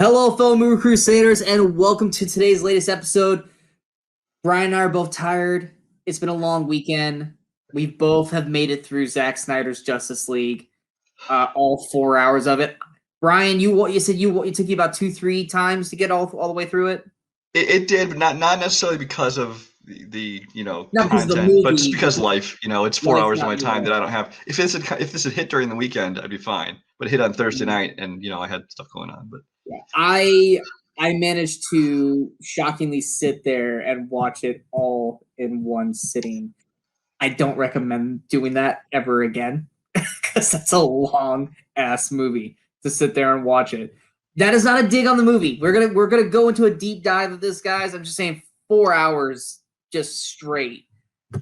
Hello, fellow Movie Crusaders, and welcome to today's latest episode. Brian and I are both tired. It's been a long weekend. We both have made it through Zack Snyder's Justice League, all 4 hours of it. Brian, you said it took you about 2-3 times to get all the way through it. It did, but not necessarily because of the Not because of the content, but just movie. because life. It's 4 hours of Life my got you time there. that I don't have. If this had hit during the weekend, I'd be fine. But it hit on Thursday night, and I had stuff going on. But Yeah. I managed to shockingly sit there and watch it all in one sitting. I don't recommend doing that ever again because that's a long ass movie to sit there and watch it. That is not a dig on the movie. We're gonna go into a deep dive of this, guys. I'm just saying 4 hours just straight.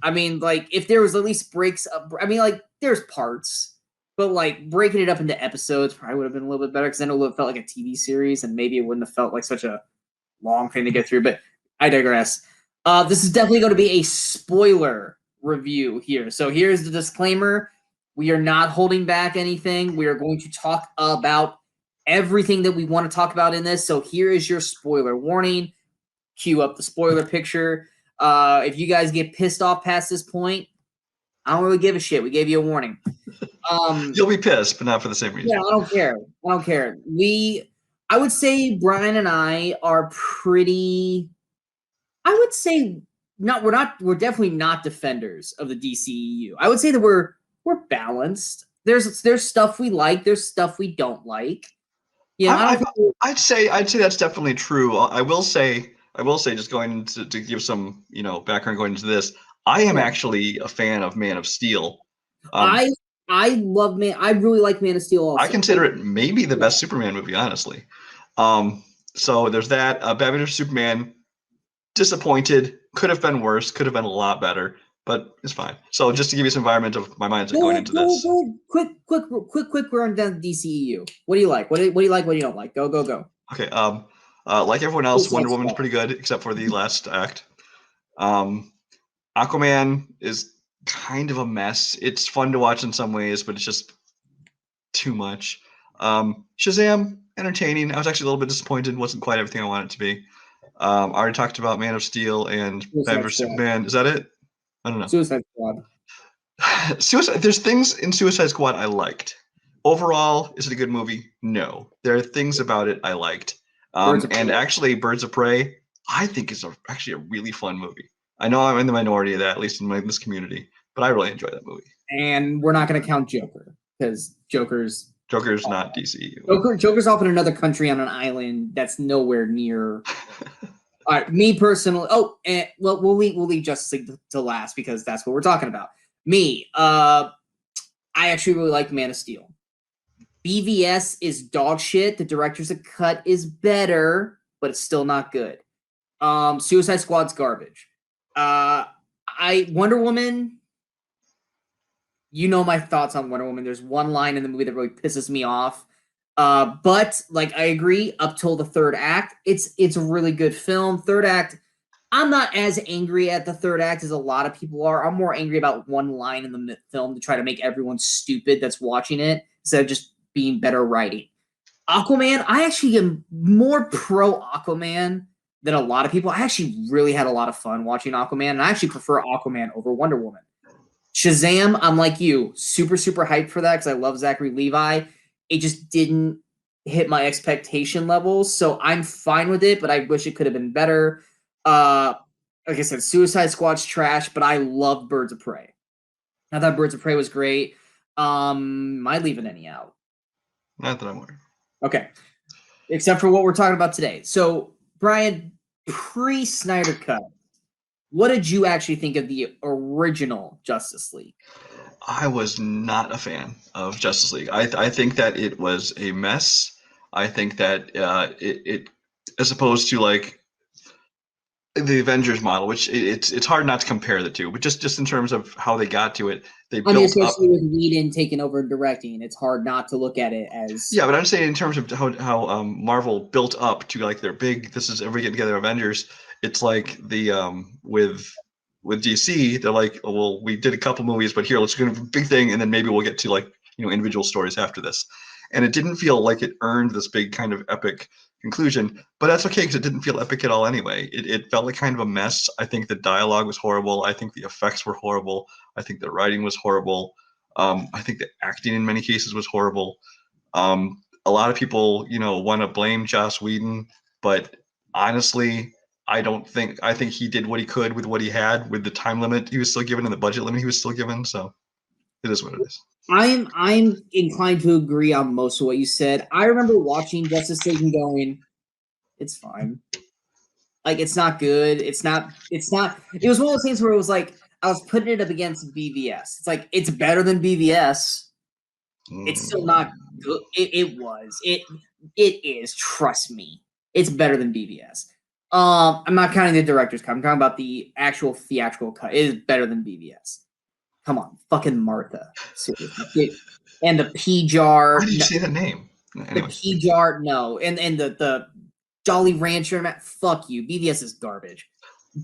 I mean, like if there was at least breaks up. I mean, like there's parts, but like breaking it up into episodes probably would have been a little bit better because then it would have felt like a TV series, and maybe it wouldn't have felt like such a long thing to get through. But I digress. This is definitely going to be a spoiler review here. So here's the disclaimer. We are not holding back anything. We are going to talk about everything that we want to talk about in this. So here is your spoiler warning. Cue up the spoiler picture. If you guys get pissed off past this point, I don't really give a shit. We gave you a warning. you'll be pissed, but not for the same reason. Yeah, I don't care. I don't care. I would say Brian and I are pretty. I would say we're definitely not defenders of the DCEU. I would say that we're balanced. There's stuff we like, there's stuff we don't like. I'd say that's definitely true. I will say just going to give some background going into this. I am actually a fan of Man of Steel. I love I really like Man of Steel also. I consider it maybe the best Superman movie, honestly. So there's that. Batman vs Superman, disappointed. Could have been worse. Could have been a lot better, but it's fine. So just to give you some environment of my mindset going into this. Quick run down the DCEU. What do you like? What do you like? What do you don't like? Go. Okay. Like everyone else, Wonder Woman's pretty good, except for the last act. Aquaman is kind of a mess. It's fun to watch in some ways, but it's just too much. Shazam, entertaining. I was actually a little bit disappointed. Wasn't quite everything I wanted it to be. I already talked about Man of Steel and Batman vs Superman. Is that it? I don't know. Suicide Squad. There's things in Suicide Squad I liked. Overall, is it a good movie? No. There are things about it I liked. And actually, Birds of Prey, I think is actually a really fun movie. I know I'm in the minority of that, at least in this community, but I really enjoy that movie. And we're not going to count Joker because Joker's not DCU. Joker's off in another country on an island that's nowhere near. All right, me personally. Oh, and well, we'll leave Justice League to last because that's what we're talking about. Me, I actually really like Man of Steel. BVS is dog shit. The director's cut is better, but it's still not good. Suicide Squad's garbage. Wonder Woman. You know my thoughts on Wonder Woman. There's one line in the movie that really pisses me off. But like I agree, up till the third act, it's a really good film. Third act, I'm not as angry at the third act as a lot of people are. I'm more angry about one line in the film to try to make everyone stupid that's watching it instead of just being better writing. Aquaman, I actually am more pro Aquaman than a lot of people. I actually really had a lot of fun watching Aquaman, and I actually prefer Aquaman over Wonder Woman. Shazam, I'm like you, super hyped for that because I love Zachary Levi. It just didn't hit my expectation levels, so I'm fine with it, but I wish it could have been better. Like I said, Suicide Squad's trash, but I love Birds of Prey. I thought Birds of Prey was great. Am I leaving any out? Not that I'm aware. Okay. Except for what we're talking about today. So, Brian, pre-Snyder Cut, what did you actually think of the original Justice League? I was not a fan of Justice League. I think that it was a mess. I think that it as opposed to like the Avengers model, which it's hard not to compare the two, but just in terms of how they got to it, they built up. Especially with Whedon taking over and directing, it's hard not to look at it as. Yeah, but I'm saying in terms of how Marvel built up to like their big, this is every get together Avengers. It's like the with DC, they're like, oh, well, we did a couple movies, but here let's do a big thing, and then maybe we'll get to like individual stories after this. And it didn't feel like it earned this big kind of epic conclusion. But that's okay because it didn't feel epic at all anyway. It felt like kind of a mess. I think the dialogue was horrible. I think the effects were horrible. I think the writing was horrible. I think the acting in many cases was horrible. A lot of people, want to blame Joss Whedon, but honestly, I think he did what he could with what he had, with the time limit he was still given and the budget limit he was still given. So it is what it is. I'm inclined to agree on most of what you said. I remember watching Justice League and going, it's fine. Like, it's not good. It was one of those things where it was like, I was putting it up against BVS. It's like, it's better than BVS. It's still not good. It is, trust me. It's better than BVS. I'm not counting the director's cut. I'm talking about the actual theatrical cut. It is better than BVS. Come on, fucking Martha. Seriously. And the P jar. Why did you say that name? Anyway. The P jar, no. And the Jolly Rancher, fuck you. BVS is garbage.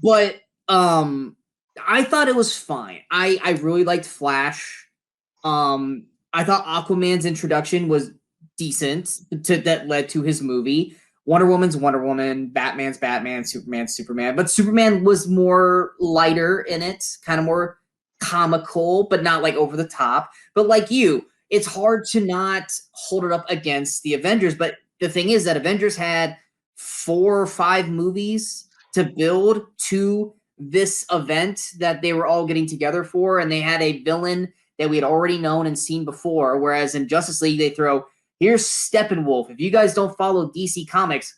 But I thought it was fine. I really liked Flash. I thought Aquaman's introduction was decent that led to his movie. Wonder Woman's Wonder Woman, Batman's Batman, Superman's Superman. But Superman was more lighter in it, kind of more comical, but not like over the top. But like you, it's hard to not hold it up against the Avengers. But the thing is that Avengers had 4 or 5 movies to build to this event that they were all getting together for, and they had a villain that we had already known and seen before. Whereas in Justice League, they throw, here's Steppenwolf. If you guys don't follow DC Comics,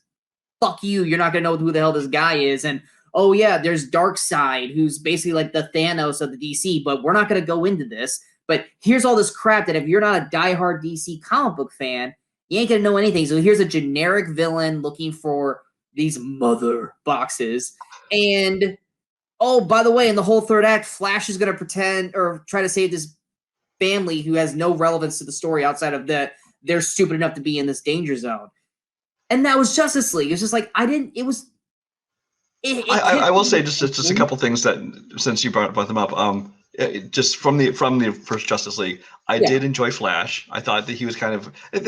fuck you. You're not going to know who the hell this guy is. And, oh, yeah, there's Darkseid, who's basically like the Thanos of the DC, but we're not going to go into this. But here's all this crap that if you're not a diehard DC comic book fan, you ain't going to know anything. So here's a generic villain looking for these mother boxes. And, oh, by the way, in the whole third act, Flash is going to pretend or try to save this family who has no relevance to the story outside of that they're stupid enough to be in this danger zone. And that was Justice League. It's just like, I will say just a couple things that, since you brought them up, just from the first Justice League, I did enjoy Flash. I thought that he was kind of, it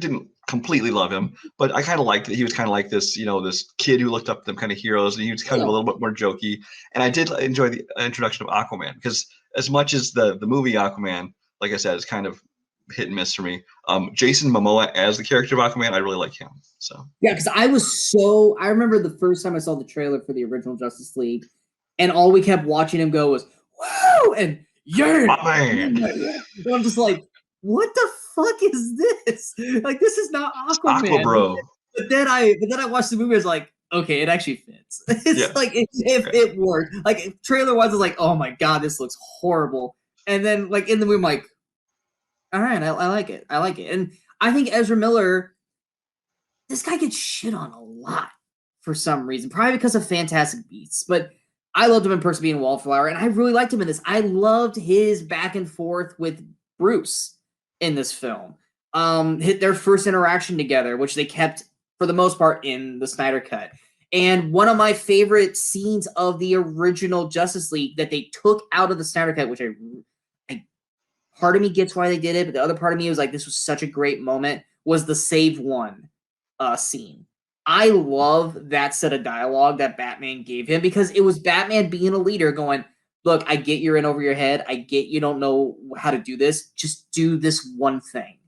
didn't completely love him, but I kind of liked that he was kind of like this, this kid who looked up to them kind of heroes, and he was kind of a little bit more jokey. And I did enjoy the introduction of Aquaman, because as much as the movie Aquaman, like I said, is kind of hit and miss for me. Jason Momoa as the character of Aquaman, I really like him. So yeah, because I remember the first time I saw the trailer for the original Justice League, and all we kept watching him go was, woo! And yeah, and I'm just like, what the fuck is this? Like, this is not Aquaman. Aqua bro. But then I watched the movie, I was like, okay, it actually fits. It's like it worked. Like, trailer wise, I was like, oh my god, this looks horrible. And then like in the movie, I'm like, all right, I like it. I like it. And I think Ezra Miller, this guy gets shit on a lot for some reason, probably because of Fantastic Beasts. But I loved him in Perks of Being a Wallflower, and I really liked him in this. I loved his back and forth with Bruce in this film. Hit their first interaction together, which they kept for the most part in the Snyder Cut. And one of my favorite scenes of the original Justice League that they took out of the Snyder Cut, which I part of me gets why they did it, but the other part of me was like, this was such a great moment, was the Save One scene. I love that set of dialogue that Batman gave him, because it was Batman being a leader going, look, I get you're in over your head. I get you don't know how to do this. Just do this one thing.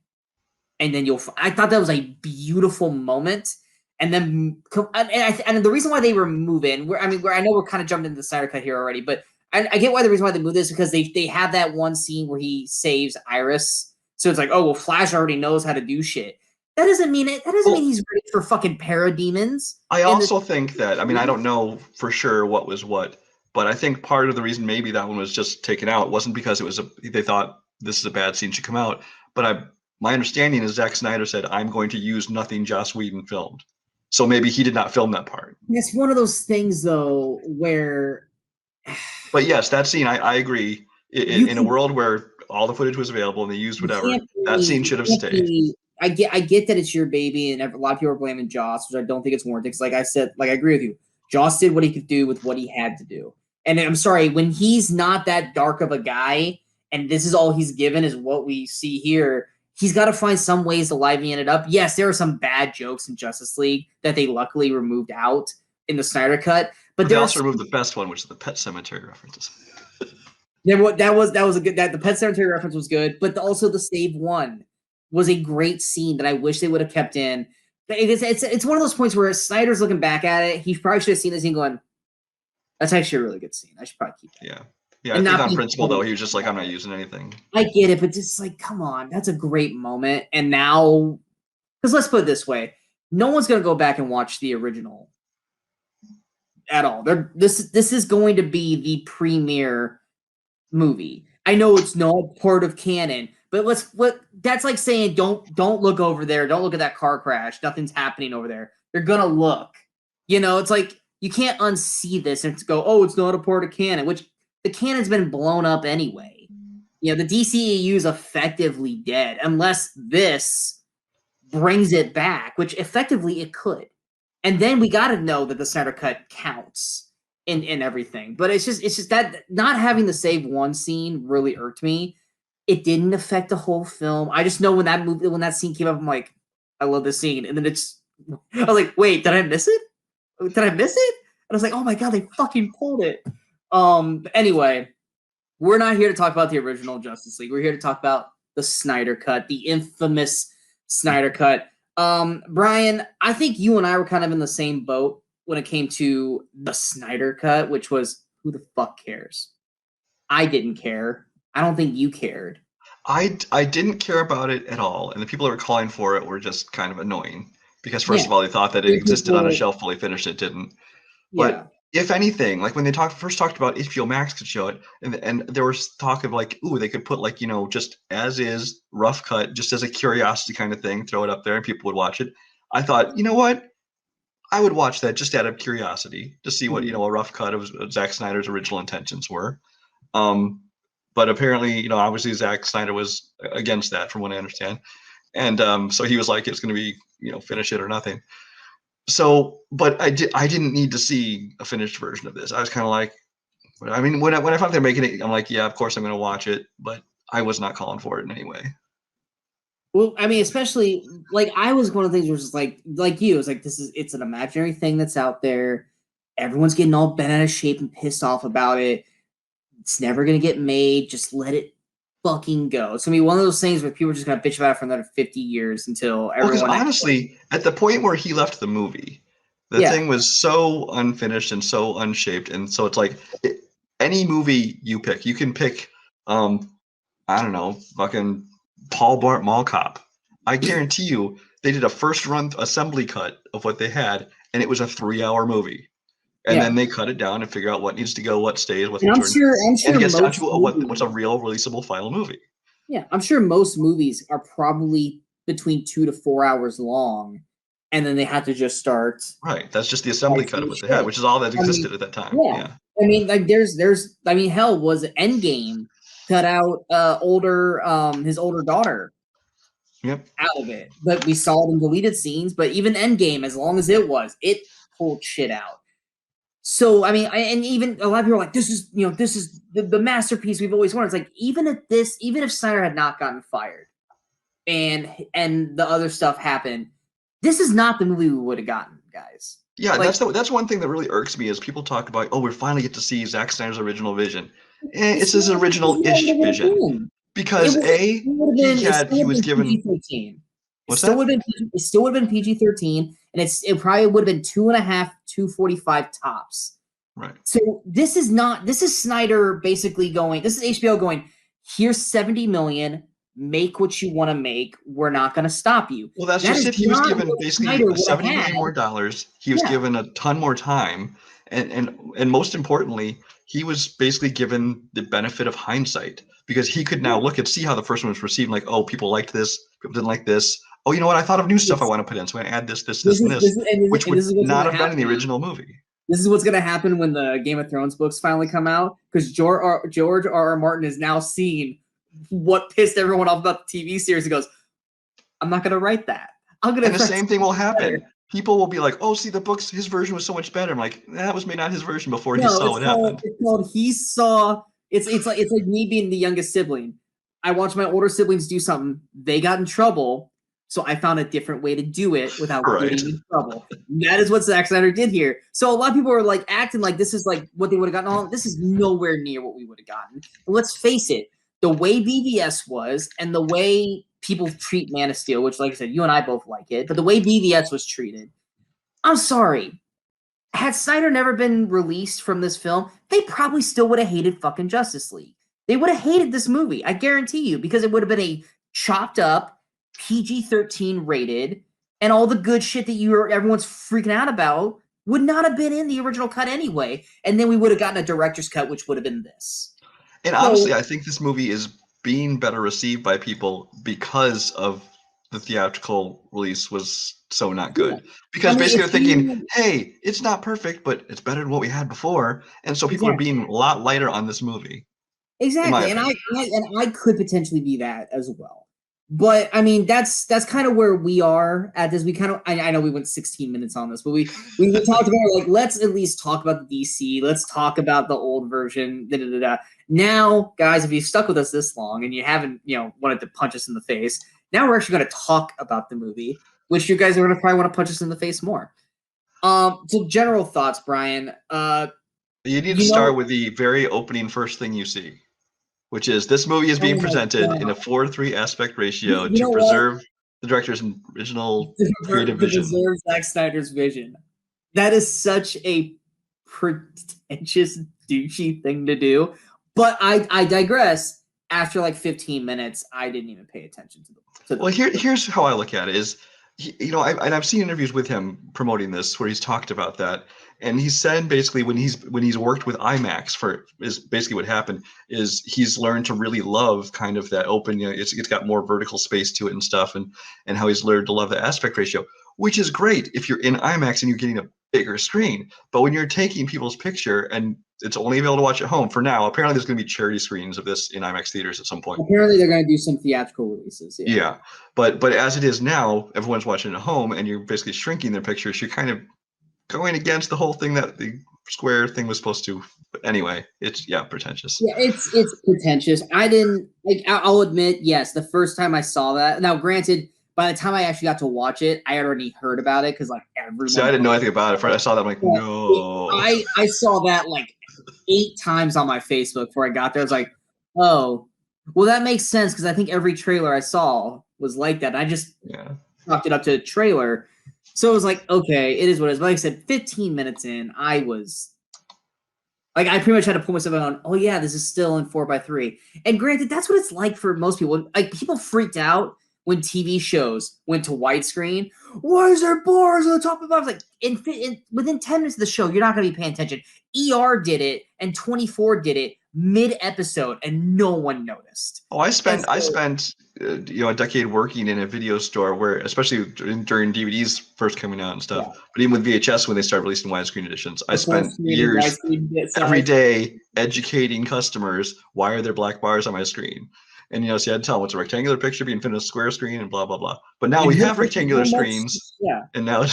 And then I thought that was a beautiful moment. And then, and the reason why they remove it, I know we're kind of jumped into the Snyder Cut here already, but I get why the reason why they moved this, because they have that one scene where he saves Iris. So it's like, oh, well, Flash already knows how to do shit. That doesn't mean it. That doesn't mean he's ready for fucking parademons. I also think that, I don't know for sure what was what, but I think part of the reason maybe that one was just taken out wasn't because they thought this is a bad scene, should come out. But my understanding is Zack Snyder said, I'm going to use nothing Joss Whedon filmed. So maybe he did not film that part. It's one of those things, though, where... But yes, that scene, I agree. In a world where all the footage was available and they used whatever, that scene should have stayed. I get that it's your baby, and a lot of people are blaming Joss, which I don't think it's warranted. Because like I said, I agree with you. Joss did what he could do with what he had to do. And I'm sorry, when he's not that dark of a guy, and this is all he's given is what we see here, he's got to find some ways to liven it up. Yes, there are some bad jokes in Justice League that they luckily removed out in the Snyder Cut, but they also removed the best one, which is the Pet Cemetery references. That was a good. That the Pet Cemetery reference was good, but also the Save One was a great scene that I wish they would have kept in. It's one of those points where Snyder's looking back at it. He probably should have seen this scene going, "That's actually a really good scene. I should probably keep that." Yeah. I think on principle though, he was just like, "I'm not using anything." I get it, but just like, come on, that's a great moment. And now, because let's put it this way, no one's gonna go back and watch the original at all. This is going to be the premiere movie. I know it's not part of canon, but that's like saying don't look over there, don't look at that car crash, nothing's happening over there. You're gonna look. It's like you can't unsee this and go, oh, it's not a part of canon, which the canon's been blown up anyway. The DCEU is effectively dead unless this brings it back, which effectively it could. And then we got to know that the Snyder Cut counts in everything. But it's just that not having the Save One scene really irked me. It didn't affect the whole film. I just know when that scene came up, I'm like, I love this scene. And then I was like, wait, did I miss it? Did I miss it? And I was like, oh my God, they fucking pulled it. Anyway, we're not here to talk about the original Justice League. We're here to talk about the Snyder Cut, the infamous Snyder Cut. Brian, I think you and I were kind of in the same boat when it came to the Snyder Cut, which was, who the fuck cares? I didn't care. I don't think you cared. I didn't care about it at all, and the people that were calling for it were just kind of annoying because first of all, they thought that it existed on a shelf fully finished. It didn't. But if anything, like when they first talked about HBO Max could show it, and there was talk of like, ooh, they could put like, just as is, rough cut, just as a curiosity kind of thing, throw it up there and people would watch it. I thought, you know what? I would watch that just out of curiosity to see what, a rough cut of Zack Snyder's original intentions were. But apparently, obviously Zack Snyder was against that from what I understand. And so he was like, it's going to be, finish it or nothing. So, but I didn't need to see a finished version of this. I was kind of like, I mean, when I found they're making it, I'm like, yeah, of course I'm going to watch it, but I was not calling for it in any way. Well, I mean, especially like I was one of the things where it's like you, it's like it's an imaginary thing that's out there. Everyone's getting all bent out of shape and pissed off about it. It's never gonna get made. Just let it fucking go. It's gonna be one of those things where people are just gonna bitch about it for another 50 years until everyone. Because honestly, at the point where he left the movie, the thing was so unfinished and so unshaped, and so it's like any movie you pick, you can pick, I don't know, fucking Paul Blart Mall Cop. I guarantee you, they did a first run assembly cut of what they had, and it was a 3-hour movie. And then they cut it down and figure out what needs to go, what stays, what I'm sure and it gets down to what's a real releasable final movie. Yeah, I'm sure most movies are probably between 2 to 4 hours long, and then they have to just start. Right, that's just the assembly cut of what they had, which is all that existed at that time. Yeah. I mean, like hell, was Endgame cut out his older daughter out of it, but we saw it in deleted scenes. But even Endgame, as long as it pulled shit out. So I mean, and even a lot of people are like, this is the masterpiece we've always wanted. It's like even if Snyder had not gotten fired, and the other stuff happened, this is not the movie we would have gotten, guys. Yeah, like, that's one thing that really irks me is people talk about, oh, we finally get to see Zack Snyder's original vision. It's his original-ish vision. Because he was given PG-13. It still would have been PG-13, and it probably would have been 2.5, 245 tops. Right. So this is Snyder basically going, this is HBO going, here's $70 million, make what you want to make. We're not going to stop you. Well, that's just it. He was given basically $70 million more dollars. He was given a ton more time, and most importantly, he was basically given the benefit of hindsight because he could now look and see how the first one was received. Like, oh, people liked this, people didn't like this. Oh, you know what? I thought of new stuff I want to put in, so I add this, and this, which would not have been in the original movie. This is what's going to happen when the Game of Thrones books finally come out, because George R.R. Martin has now seen what pissed everyone off about the TV series. He goes, I'm not going to write that. And the same thing will happen. People will be like, oh, see, the books, his version was so much better. I'm like, that was maybe not his version before he saw what happened. It's called he saw. It's like me being the youngest sibling. I watched my older siblings do something. They got in trouble, so I found a different way to do it without getting in trouble. That is what Zack Snyder did here. So a lot of people are like acting like this is like what they would have gotten. Oh, this is nowhere near what we would have gotten. And let's face it, the way BVS was and the way people treat Man of Steel, which, like I said, you and I both like it, but the way BVS was treated, I'm sorry. Had Snyder never been released from this film, they probably still would have hated fucking Justice League. They would have hated this movie, I guarantee you, because it would have been a chopped up, PG-13 rated, and all the good shit that everyone's freaking out about would not have been in the original cut anyway, and then we would have gotten a director's cut, which would have been this. And honestly, I think this movie is being better received by people because of the theatrical release was so not good. Yeah. Because basically they're thinking, hey, it's not perfect, but it's better than what we had before. And so people are being a lot lighter on this movie. Exactly. And I could potentially be that as well. But I mean, that's kind of where we are at this. We kind of, I know we went 16 minutes on this, but we talked about like, let's at least talk about the DC. Let's talk about the old version. Now, guys, if you stuck with us this long and you haven't, wanted to punch us in the face, now we're actually going to talk about the movie, which you guys are going to probably want to punch us in the face more. So general thoughts, Brian. You need to start with the very opening first thing you see, which is this movie is being presented in a 4:3 aspect ratio to preserve the director's original creative vision. To preserve Zack Snyder's vision. That is such a pretentious, douchey thing to do. But I digress. After like 15 minutes, I didn't even pay attention to the Well, here's how I look at it is, I've seen interviews with him promoting this where he's talked about that. And he said basically when he's worked with IMAX is basically what happened is he's learned to really love kind of that open, it's got more vertical space to it and stuff, and how he's learned to love the aspect ratio, which is great if you're in IMAX and you're getting a bigger screen. But when you're taking people's picture and it's only available to watch at home for now, apparently there's going to be charity screenings of this in IMAX theaters at some point. Apparently they're going to do some theatrical releases. Yeah. But as it is now, everyone's watching at home and you're basically shrinking their pictures. You're kind of going against the whole thing that the square thing was supposed to. But anyway, it's pretentious. Yeah, it's pretentious. I'll admit, yes, the first time I saw that. Now, granted, by the time I actually got to watch it, I had already heard about it because like everyone. See, I didn't know anything about it. I saw that, I'm like, no. I saw that like 8 times on my Facebook before I got there. I was like, oh, well, that makes sense because I think every trailer I saw was like that. And I just chalked it up to a trailer. So it was like, okay, it is what it is. But like I said, 15 minutes in, I was like, I pretty much had to pull myself on, oh yeah, this is still in 4:3. And granted, that's what it's like for most people. Like people freaked out when TV shows went to widescreen. Why is there bars on the top of it? I was like, within 10 minutes of the show, you're not going to be paying attention. ER did it and 24 did it mid-episode, and no one noticed. Oh, I spent a decade working in a video store where, especially during DVDs first coming out and stuff, but even with VHS when they started releasing widescreen editions, I spent years every day educating customers, why are there black bars on my screen? And so you had to tell them it's a rectangular picture being fit in a square screen and blah blah blah. But now we have rectangular screens. Yeah. And now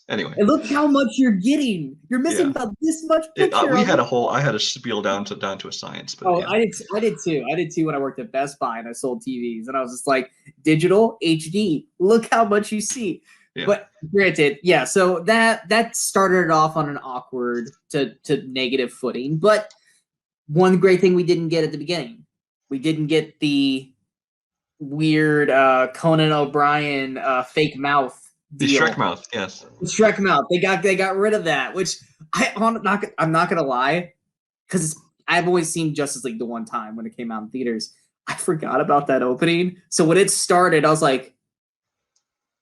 anyway. And look how much you're getting. You're missing about this much picture. I had a spiel down to a science. But I did too. I did too when I worked at Best Buy and I sold TVs, and I was just like, digital HD. Look how much you see. Yeah. But granted, so that started off on an awkward to negative footing. But one great thing we didn't get at the beginning. We didn't get the weird Conan O'Brien fake mouth deal. The Shrek mouth, yes. The Shrek mouth. They got rid of that, which I'm not gonna lie, because I've always seen Justice League the one time when it came out in theaters. I forgot about that opening. So when it started, I was like,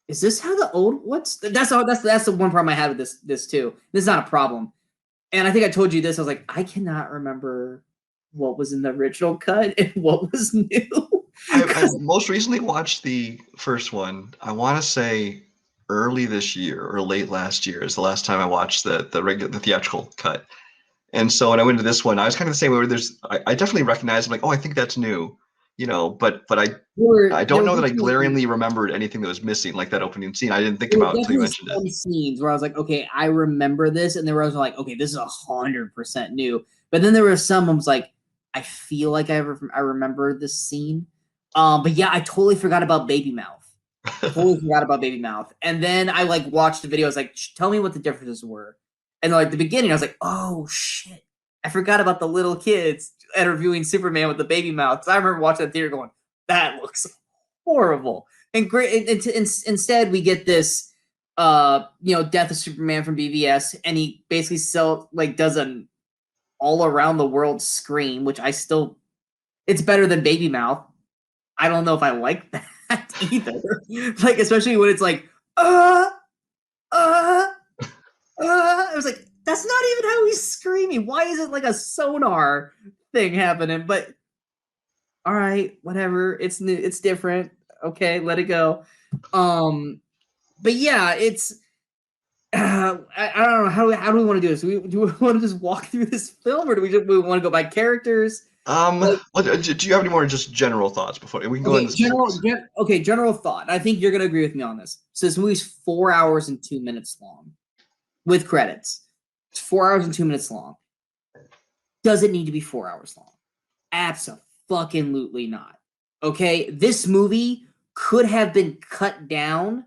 "Is this how the old? That's the one problem I had with this too. This is not a problem." And I think I told you this. I was like, I cannot remember what was in the original cut and what was new. I most recently watched the first one. I want to say early this year or late last year is the last time I watched the theatrical cut. And so when I went to this one, I was kind of the same way. I definitely recognized, I'm like, oh, I think that's new, but I don't know that I glaringly remembered anything that was missing, like that opening scene. I didn't think about it until you mentioned it. Scenes where I was like, okay, I remember this, and there was like, okay, this is 100% new. But then there were some I was like, I feel like I remember this scene, But yeah, I totally forgot about Baby Mouth. Totally forgot about Baby Mouth. And then I like watched the video. I was like, tell me what the differences were. And like the beginning, I was like, oh shit. I forgot about the little kids interviewing Superman with the baby mouth. I remember watching that theater going, that looks horrible. And great. Instead, we get this, Death of Superman from BVS, and he basically does an all around the world scream, which it's better than Baby Mouth. I don't know if I like that either. Like, especially when it's like, I was like, that's not even how he's screaming. Why is it like a sonar thing happening? But all right, whatever. It's new. It's different. Okay, let it go. But yeah, it's. I don't know how do we want to do this? Do we want to just walk through this film, or do we want to go by characters? Do you have any more just general thoughts before we can go into general thought? I think you're gonna agree with me on this. So this movie's 4 hours and 2 minutes long, with credits. It's 4 hours and 2 minutes long. Does it need to be 4 hours long? Abso-fucking-lutely not. Okay, this movie could have been cut down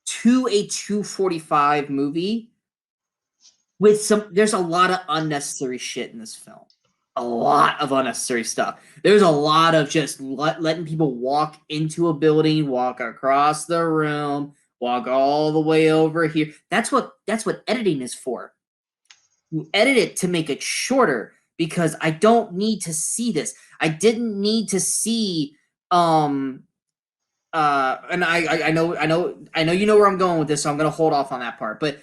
to a 2:45 movie with there's a lot of unnecessary shit in this film. A lot of unnecessary stuff. There's a lot of just letting people walk into a building, walk across the room, walk all the way over here. That's what editing is for. You edit it to make it shorter because I don't need to see this. I didn't need to see and I know you know where I'm going with this, so I'm gonna hold off on that part. But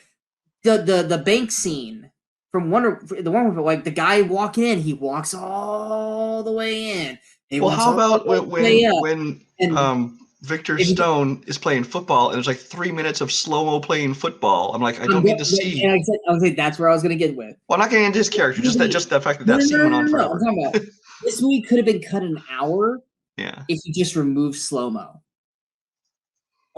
the bank scene from the one with like the guy walking in, he walks all the way in. Well, how about when Victor Stone is playing football and there's like 3 minutes of slow-mo playing football? I'm like, I don't need to see. And I was like, that's where I was gonna get with. Well, I'm not getting into his character, just that fact that scene went on forever. I'm talking about this movie could have been cut an hour. Yeah. If you just remove slow-mo.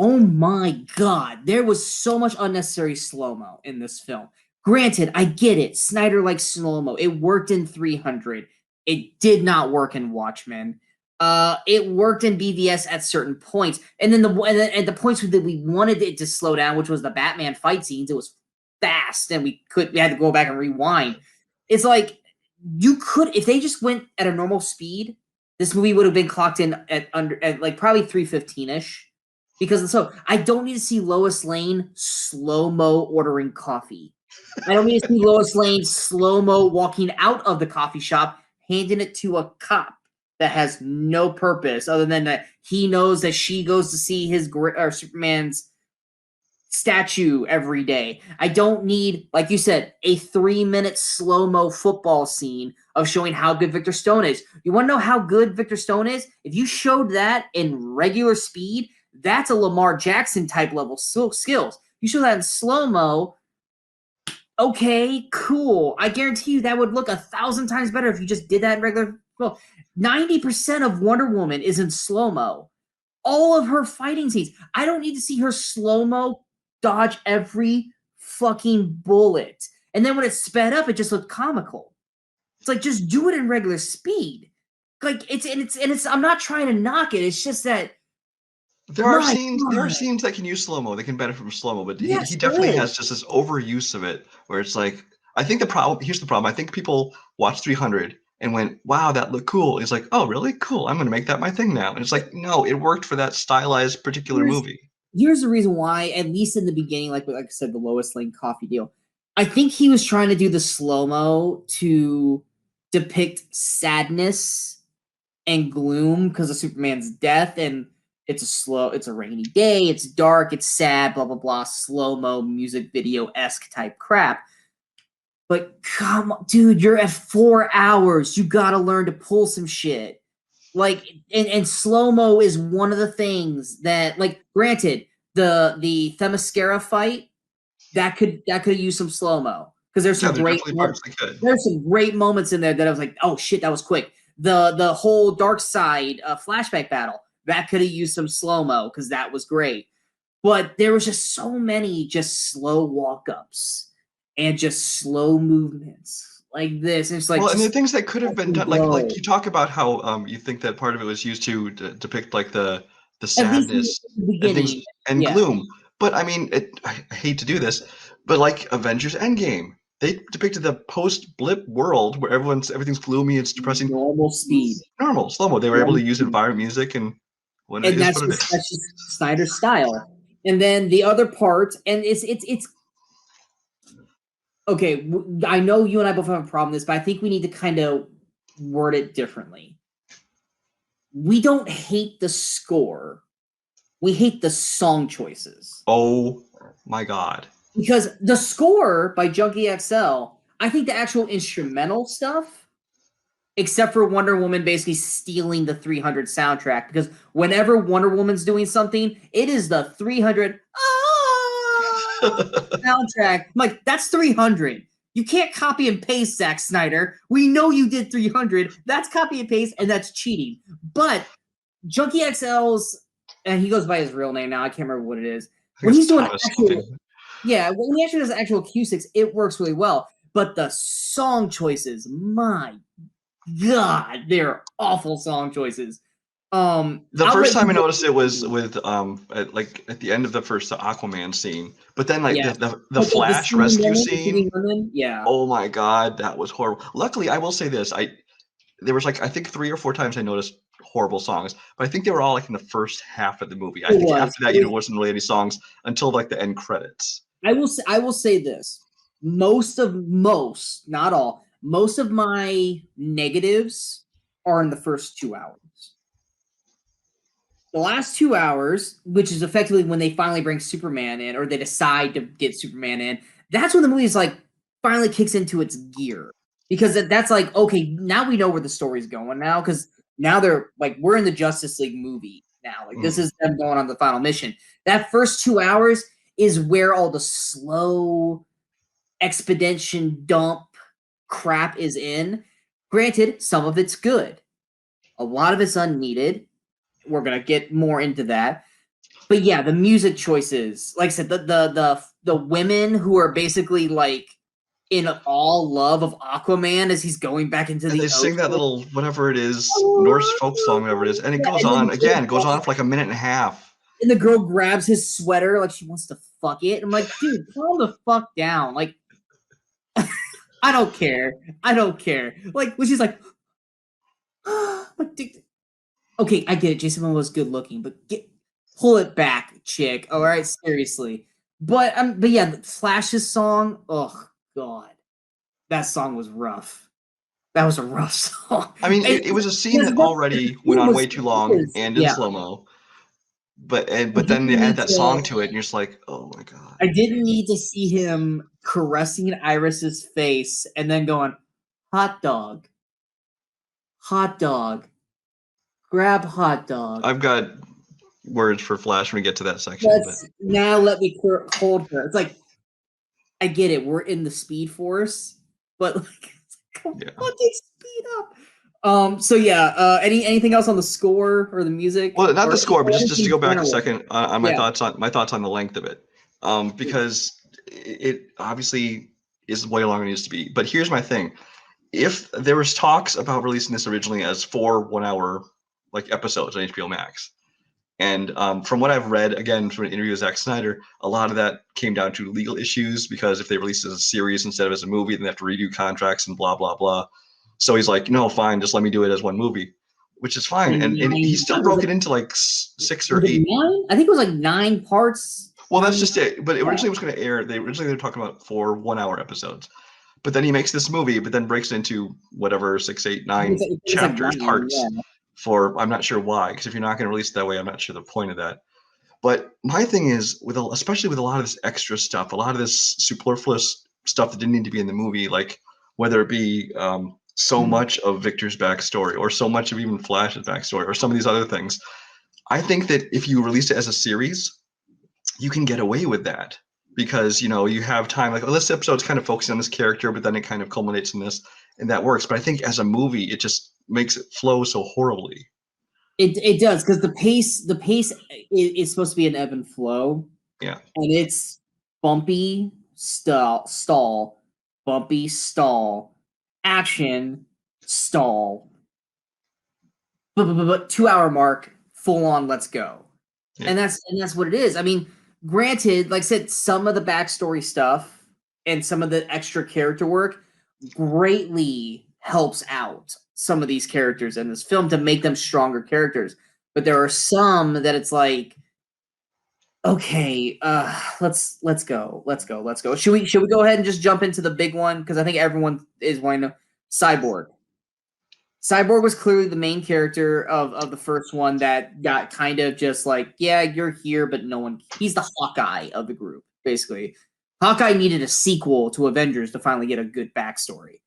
Oh my god, there was so much unnecessary slow-mo in this film. Granted, I get it. Snyder likes slow-mo. It worked in 300. It did not work in Watchmen. It worked in BVS at certain points. And then the points that we wanted it to slow down, which was the Batman fight scenes, it was fast and we had to go back and rewind. It's like if they just went at a normal speed, this movie would have been clocked in at like probably 3:15-ish. Because I don't need to see Lois Lane slow-mo ordering coffee. I don't need to see Lois Lane slow-mo walking out of the coffee shop, handing it to a cop that has no purpose other than that he knows that she goes to see his Superman's statue every day. I don't need, like you said, a 3-minute slow-mo football scene of showing how good Victor Stone is. You want to know how good Victor Stone is? If you showed that in regular speed, that's a Lamar Jackson type level skills. You show that in slow-mo, okay, cool. I guarantee you that would look 1,000 times better if you just did that in regular. Well, 90% of Wonder Woman is in slow-mo. All of her fighting scenes. I don't need to see her slow-mo dodge every fucking bullet. And then when it's sped up, it just looked comical. It's like, just do it in regular speed. Like, it's I'm not trying to knock it. It's just that there are scenes that can use slow-mo. They can benefit from slow-mo, but he definitely has just this overuse of it where it's like, I think here's the problem. I think people watched 300 and went, wow, that looked cool. It's like, oh, really? Cool. I'm going to make that my thing now. And it's like, no, it worked for that stylized particular movie. Here's the reason why, at least in the beginning, like I said, the Lois Lane coffee deal, I think he was trying to do the slow-mo to depict sadness and gloom because of Superman's death, and it's a rainy day, it's dark, it's sad, blah, blah, blah, slow-mo music video-esque type crap. But come on, dude, you're at 4 hours. You gotta learn to pull some shit. Like, and slow-mo is one of the things that, like, granted, the Themyscira fight, that could use some slow-mo. Because there's some great moments in there that I was like, oh shit, that was quick. The whole Dark Side flashback battle, that could have used some slow-mo because that was great. But there was just so many just slow walk-ups and just slow movements. like this. And it's like, Well, and the just things that could have been done, go. like you talk about how you think that part of it was used to depict like the At least in sadness the and things beginning. and Yeah. gloom. But I mean, I hate to do this, but like Avengers Endgame, they depicted the post-blip world where everything's gloomy, it's depressing. Normal speed. Normal, slow-mo. They were able Normal to use speed. environment music and what it And is, what it is. that's just Snyder's style. And then the other part, and it's okay. I know you and I both have a problem with this, but I think we need to kind of word it differently. We don't hate the score. We hate the song choices. Oh my God. Because the score by Junkie XL, I think the actual instrumental stuff, except for Wonder Woman basically stealing the 300 soundtrack, because whenever Wonder Woman's doing something, it is the 300 soundtrack. I'm like, that's 300. You can't copy and paste, Zack Snyder. We know you did 300. That's copy and paste, and that's cheating. But Junkie XL's, and he goes by his real name now. I can't remember what it is. When he's doing actual, yeah, when he actually does actual Q6, it works really well. But the song choices, my God, they're awful song choices. The first time I noticed it was with at the end of the first Aquaman scene, but then like the Flash rescue scene. Yeah. Oh my God, that was horrible. Luckily, I will say this: there was like I think 3 or 4 times I noticed horrible songs, but I think they were all like in the first half of the movie. I think after that, there wasn't really any songs until like the end credits. I will say this: most, not all, most of my negatives are in the first 2 hours. The last 2 hours, which is effectively when they finally bring Superman in, or they decide to get Superman in, that's when the movie is like finally kicks into its gear. Because that's like, okay, now we know where the story's going now, because now they're like, we're in the Justice League movie now. Like, this is them going on the final mission. That first 2 hours is where all the slow expedition dump crap is in. Granted, some of it's good. A lot of it's unneeded. We're gonna get more into that. But yeah, the music choices, like I said, the women who are basically like in all love of Aquaman as he's going back into the they ocean. sing that little whatever it is, Norse folk song, whatever it is, and it goes on again. It goes on for like a minute and a half. And the girl grabs his sweater like she wants to fuck it. I'm like, dude, calm the fuck down. Like, I don't care. Like, when she's like, okay, I get it. Jason Momoa was good looking, but pull it back, chick. All right, seriously. But yeah, Flash's song. Oh God, that song was rough. That was a rough song. I mean, it was a scene that already went on way too long and in slow mo. But then they add that song to it, and you're just like, oh my God. I didn't need to see him caressing Iris's face and then going, hot dog, grab hot dog. I've got words for Flash when we get to that section. Now let me hold her. It's like, I get it. We're in the Speed Force, but like, come on, speed up. So yeah. Anything else on the score or the music? Well, not the score, but just to go back a second on my thoughts on the length of it, because it obviously is way longer than it needs to be. But here's my thing: if there was talks about releasing this originally as 4 1-hour like episodes on HBO Max, and from what I've read, again from an interview with Zack Snyder, a lot of that came down to legal issues, because if they released it as a series instead of as a movie, then they have to redo contracts and blah blah blah. So he's like, no, fine, just let me do it as one movie, which is fine. And he still broke it into like 6 or 8. 9? I think it was like 9 parts. Well, that's just it. But originally it was going to air. They were talking about 4 1-hour episodes. But then he makes this movie, but then breaks it into whatever 6, 8, 9 chapters, parts. For I'm not sure why, because if you're not going to release it that way, I'm not sure the point of that. But my thing is, especially with a lot of this extra stuff, a lot of this superfluous stuff that didn't need to be in the movie, like whether it be so much of Victor's backstory or so much of even Flash's backstory or some of these other things. I think that if you release it as a series, you can get away with that, because you have time, like, this episode's kind of focusing on this character, but then it kind of culminates in this, and that works. But I think as a movie, it just makes it flow so horribly. It does, because the pace is supposed to be an ebb and flow. Yeah. And it's bumpy, stall, bumpy, stall. action, stall, but 2-hour mark, full on, let's go. Yeah. And that's what it is. I mean, granted, like I said, some of the backstory stuff and some of the extra character work greatly helps out some of these characters in this film to make them stronger characters. But there are some that it's like, okay, let's go. Should we go ahead and just jump into the big one? Because I think everyone is wanting to Cyborg. Cyborg was clearly the main character of the first one that got kind of just like, yeah, you're here, but no one. He's the Hawkeye of the group, basically. Hawkeye needed a sequel to Avengers to finally get a good backstory.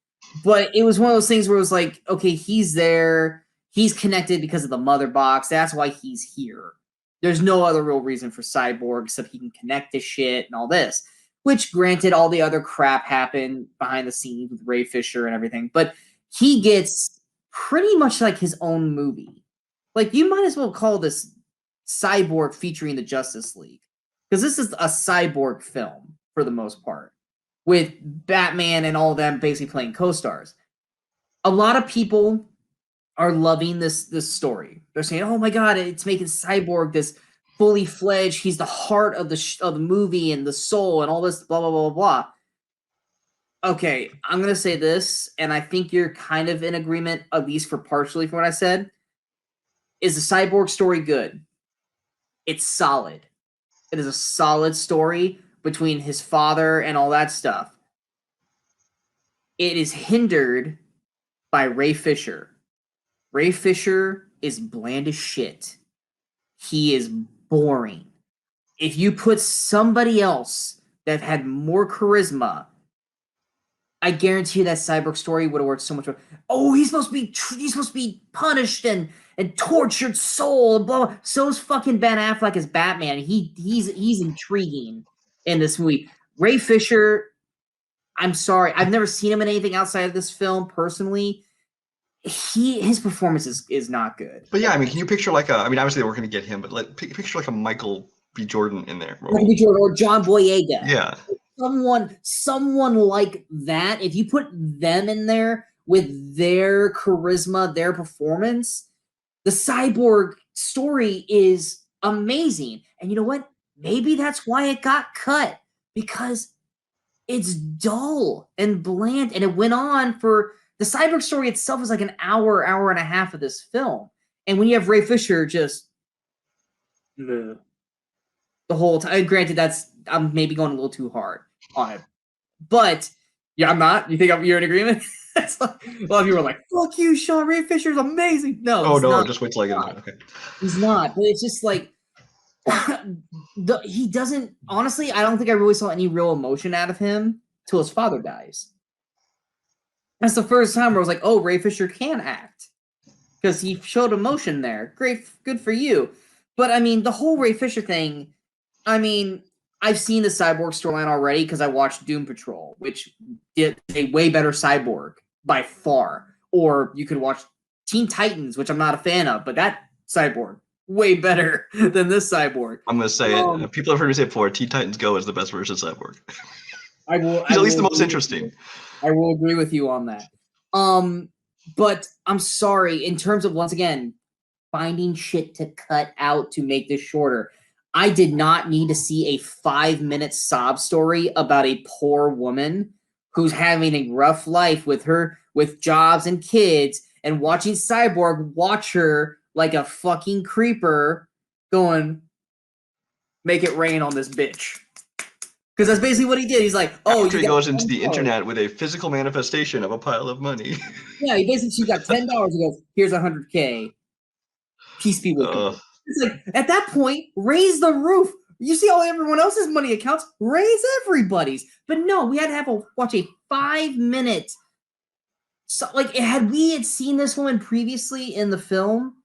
But it was one of those things where it was like, okay, he's there. He's connected because of the mother box. That's why he's here. There's no other real reason for Cyborg except he can connect to shit and all this. Which, granted, all the other crap happened behind the scenes with Ray Fisher and everything. But he gets pretty much like his own movie. Like, you might as well call this Cyborg featuring the Justice League. Because this is a Cyborg film, for the most part. With Batman and all of them basically playing co-stars. A lot of people are loving this story. They're saying, oh my God, it's making Cyborg this fully fledged, he's the heart of the movie and the soul and all this, blah, blah, blah, blah, blah. Okay, I'm going to say this, and I think you're kind of in agreement, at least for partially from what I said. Is the Cyborg story good? It's solid. It is a solid story between his father and all that stuff. It is hindered by Ray Fisher. Ray Fisher is bland as shit. He is boring. If you put somebody else that had more charisma, I guarantee you that Cyborg story would have worked so much better. Oh, he's supposed to be punished and tortured soul and blah, blah. So is fucking Ben Affleck as Batman. He's intriguing in this movie. Ray Fisher, I'm sorry, I've never seen him in anything outside of this film personally. His performance is not good. But yeah, I mean, can you picture like obviously we're going to get him, but picture like a Michael B. Jordan in there. Michael B. Jordan or John Boyega. Yeah. Someone like that, if you put them in there with their charisma, their performance, the Cyborg story is amazing. And you know what? Maybe that's why it got cut, because it's dull and bland, and it went on for the Cyborg story itself is like an hour and a half of this film. And when you have Ray Fisher just the whole time, granted, I'm maybe going a little too hard on it, but yeah, I'm not. You think you're in agreement? Like, a lot of people are like, "Fuck you, Sean. Ray Fisher's amazing." No, oh no, not. Just wait till I get into it. Okay, he's not. But it's just like he doesn't. Honestly, I don't think I really saw any real emotion out of him till his father dies. That's the first time where I was like, "Oh, Ray Fisher can act," because he showed emotion there. Great, good for you. But I mean, the whole Ray Fisher thing. I mean, I've seen the Cyborg storyline already because I watched Doom Patrol, which did a way better Cyborg by far. Or you could watch Teen Titans, which I'm not a fan of, but that Cyborg way better than this Cyborg. I'm going to say it. People have heard me say before, Teen Titans Go is the best version of Cyborg. He's at least the most interesting. I will agree with you on that. But I'm sorry, in terms of, once again, finding shit to cut out to make this shorter, I did not need to see a 5-minute sob story about a poor woman who's having a rough life with jobs and kids, and watching Cyborg watch her like a fucking creeper going, make it rain on this bitch. Because that's basically what he did. He's like, oh, he goes into the internet with a physical manifestation of a pile of money. Yeah, she got $10. He goes, here's $100K. Peace be with you. It's like, at that point, raise the roof. You see all everyone else's money accounts, raise everybody's. But no, we had to watch a 5-minute. So, like, had we seen this woman previously in the film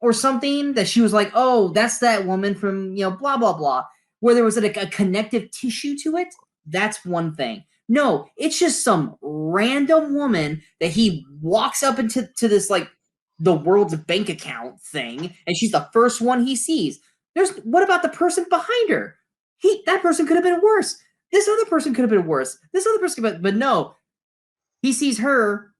or something, that she was like, oh, that's that woman from, blah, blah, blah, where there was like a connective tissue to it, that's one thing. No, it's just some random woman that he walks up into this, like, the world's bank account thing, and she's the first one he sees. What about the person behind her? That person could have been worse. This other person could have been worse. This other person could have been, but no. He sees her,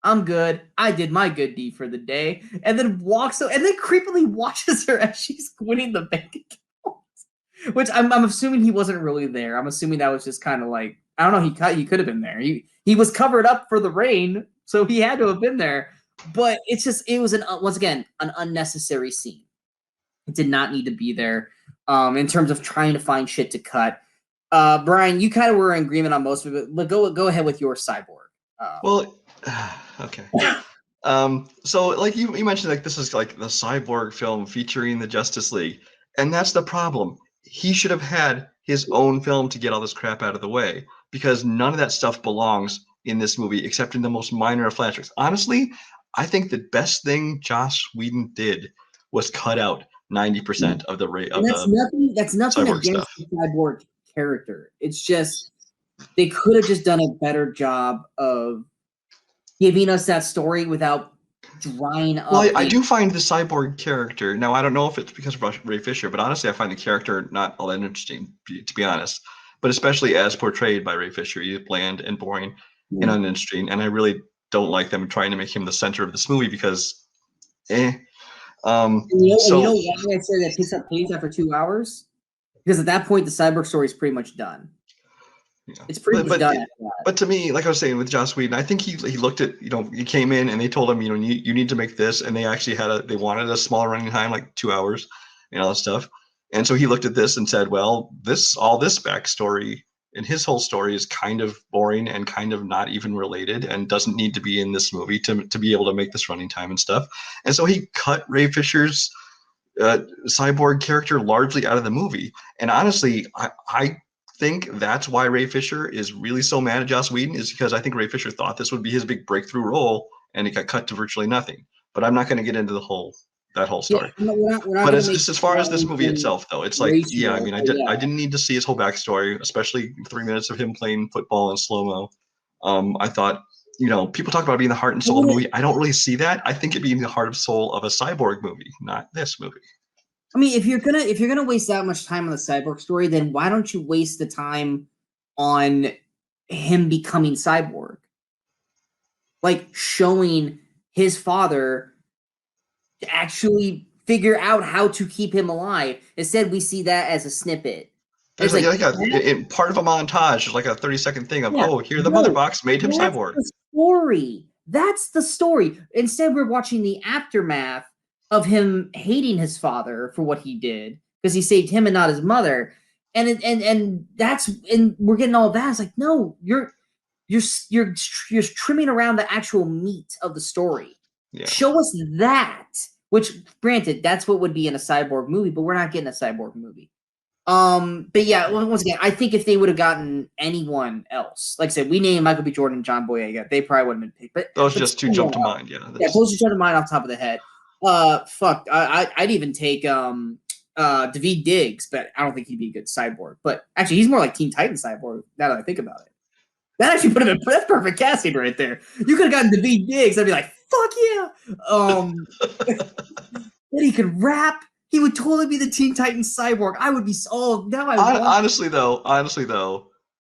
I'm good. I did my good deed for the day. And then walks and then creepily watches her as she's quitting the bank account. Which I'm assuming he wasn't really there. I'm assuming that was just kind of like, I don't know, he could have been there. He was covered up for the rain, so he had to have been there. But it was once again an unnecessary scene. It did not need to be there. In terms of trying to find shit to cut. Brian, you kind of were in agreement on most of it, but go ahead with your Cyborg. Well, okay. So like you mentioned, like this is like the Cyborg film featuring the Justice League, and that's the problem. He should have had his own film to get all this crap out of the way, because none of that stuff belongs in this movie except in the most minor of flashbacks. Honestly, I think the best thing Joss Whedon did was cut out 90% of the rate of that's nothing Cyborg against stuff. the Cyborg character. It's just they could have just done a better job of giving us that story without drying up. Well, I do find the Cyborg character, now I don't know if it's because of Ray Fisher, but honestly I find the character not all that interesting, to be honest. But especially as portrayed by Ray Fisher, he's bland and boring and uninteresting, and I really don't like them trying to make him the center of this movie because you know why I say that picks up pace after 2 hours? Because at that point the Cyborg story is pretty much done. Yeah. It's pretty much done. But to me, like I was saying with Joss Whedon, I think he looked at, he came in and they told him, you need to make this, and they actually they wanted a small running time, like 2 hours, and all that stuff. And so he looked at this and said, well, all this backstory and his whole story is kind of boring and kind of not even related and doesn't need to be in this movie to be able to make this running time and stuff. And so he cut Ray Fisher's Cyborg character largely out of the movie. And honestly, I think that's why Ray Fisher is really so mad at Joss Whedon, is because I think Ray Fisher thought this would be his big breakthrough role, and it got cut to virtually nothing. But I'm not going to get into that whole story. Yeah, we're not but as far as this movie itself, though, it's like, I mean, I didn't need to see his whole backstory, especially 3 minutes of him playing football in slow-mo. I thought, people talk about being the heart and soul of the movie. I don't really see that. I think it being the heart and soul of a Cyborg movie, not this movie. I mean, if you're gonna waste that much time on the Cyborg story, then why don't you waste the time on him becoming Cyborg? Like showing his father to actually figure out how to keep him alive. Instead, we see that as a snippet. There's in part of a montage, like a 30-second thing of, here the mother box made him Cyborg. The story. That's the story. Instead, we're watching the aftermath of him hating his father for what he did because he saved him and not his mother, and we're getting all that. It's like, no, you're trimming around the actual meat of the story. Yeah. Show us that. Which, granted, that's what would be in a Cyborg movie, but we're not getting a Cyborg movie. But yeah, once again, I think if they would have gotten anyone else, like I said, we named Michael B. Jordan, John Boyega, they probably would have been picked. But those just two jump to mind, yeah. Those just jump to mind off the top of the head. I'd even take Daveed Diggs, but I don't think he'd be a good Cyborg. But actually, he's more like Teen Titan Cyborg. Now that I think about it, that actually put him in that's perfect casting right there. You could have gotten Daveed Diggs. I'd be like, fuck yeah. Then he could rap. He would totally be the Teen Titans Cyborg. I would be honestly though, I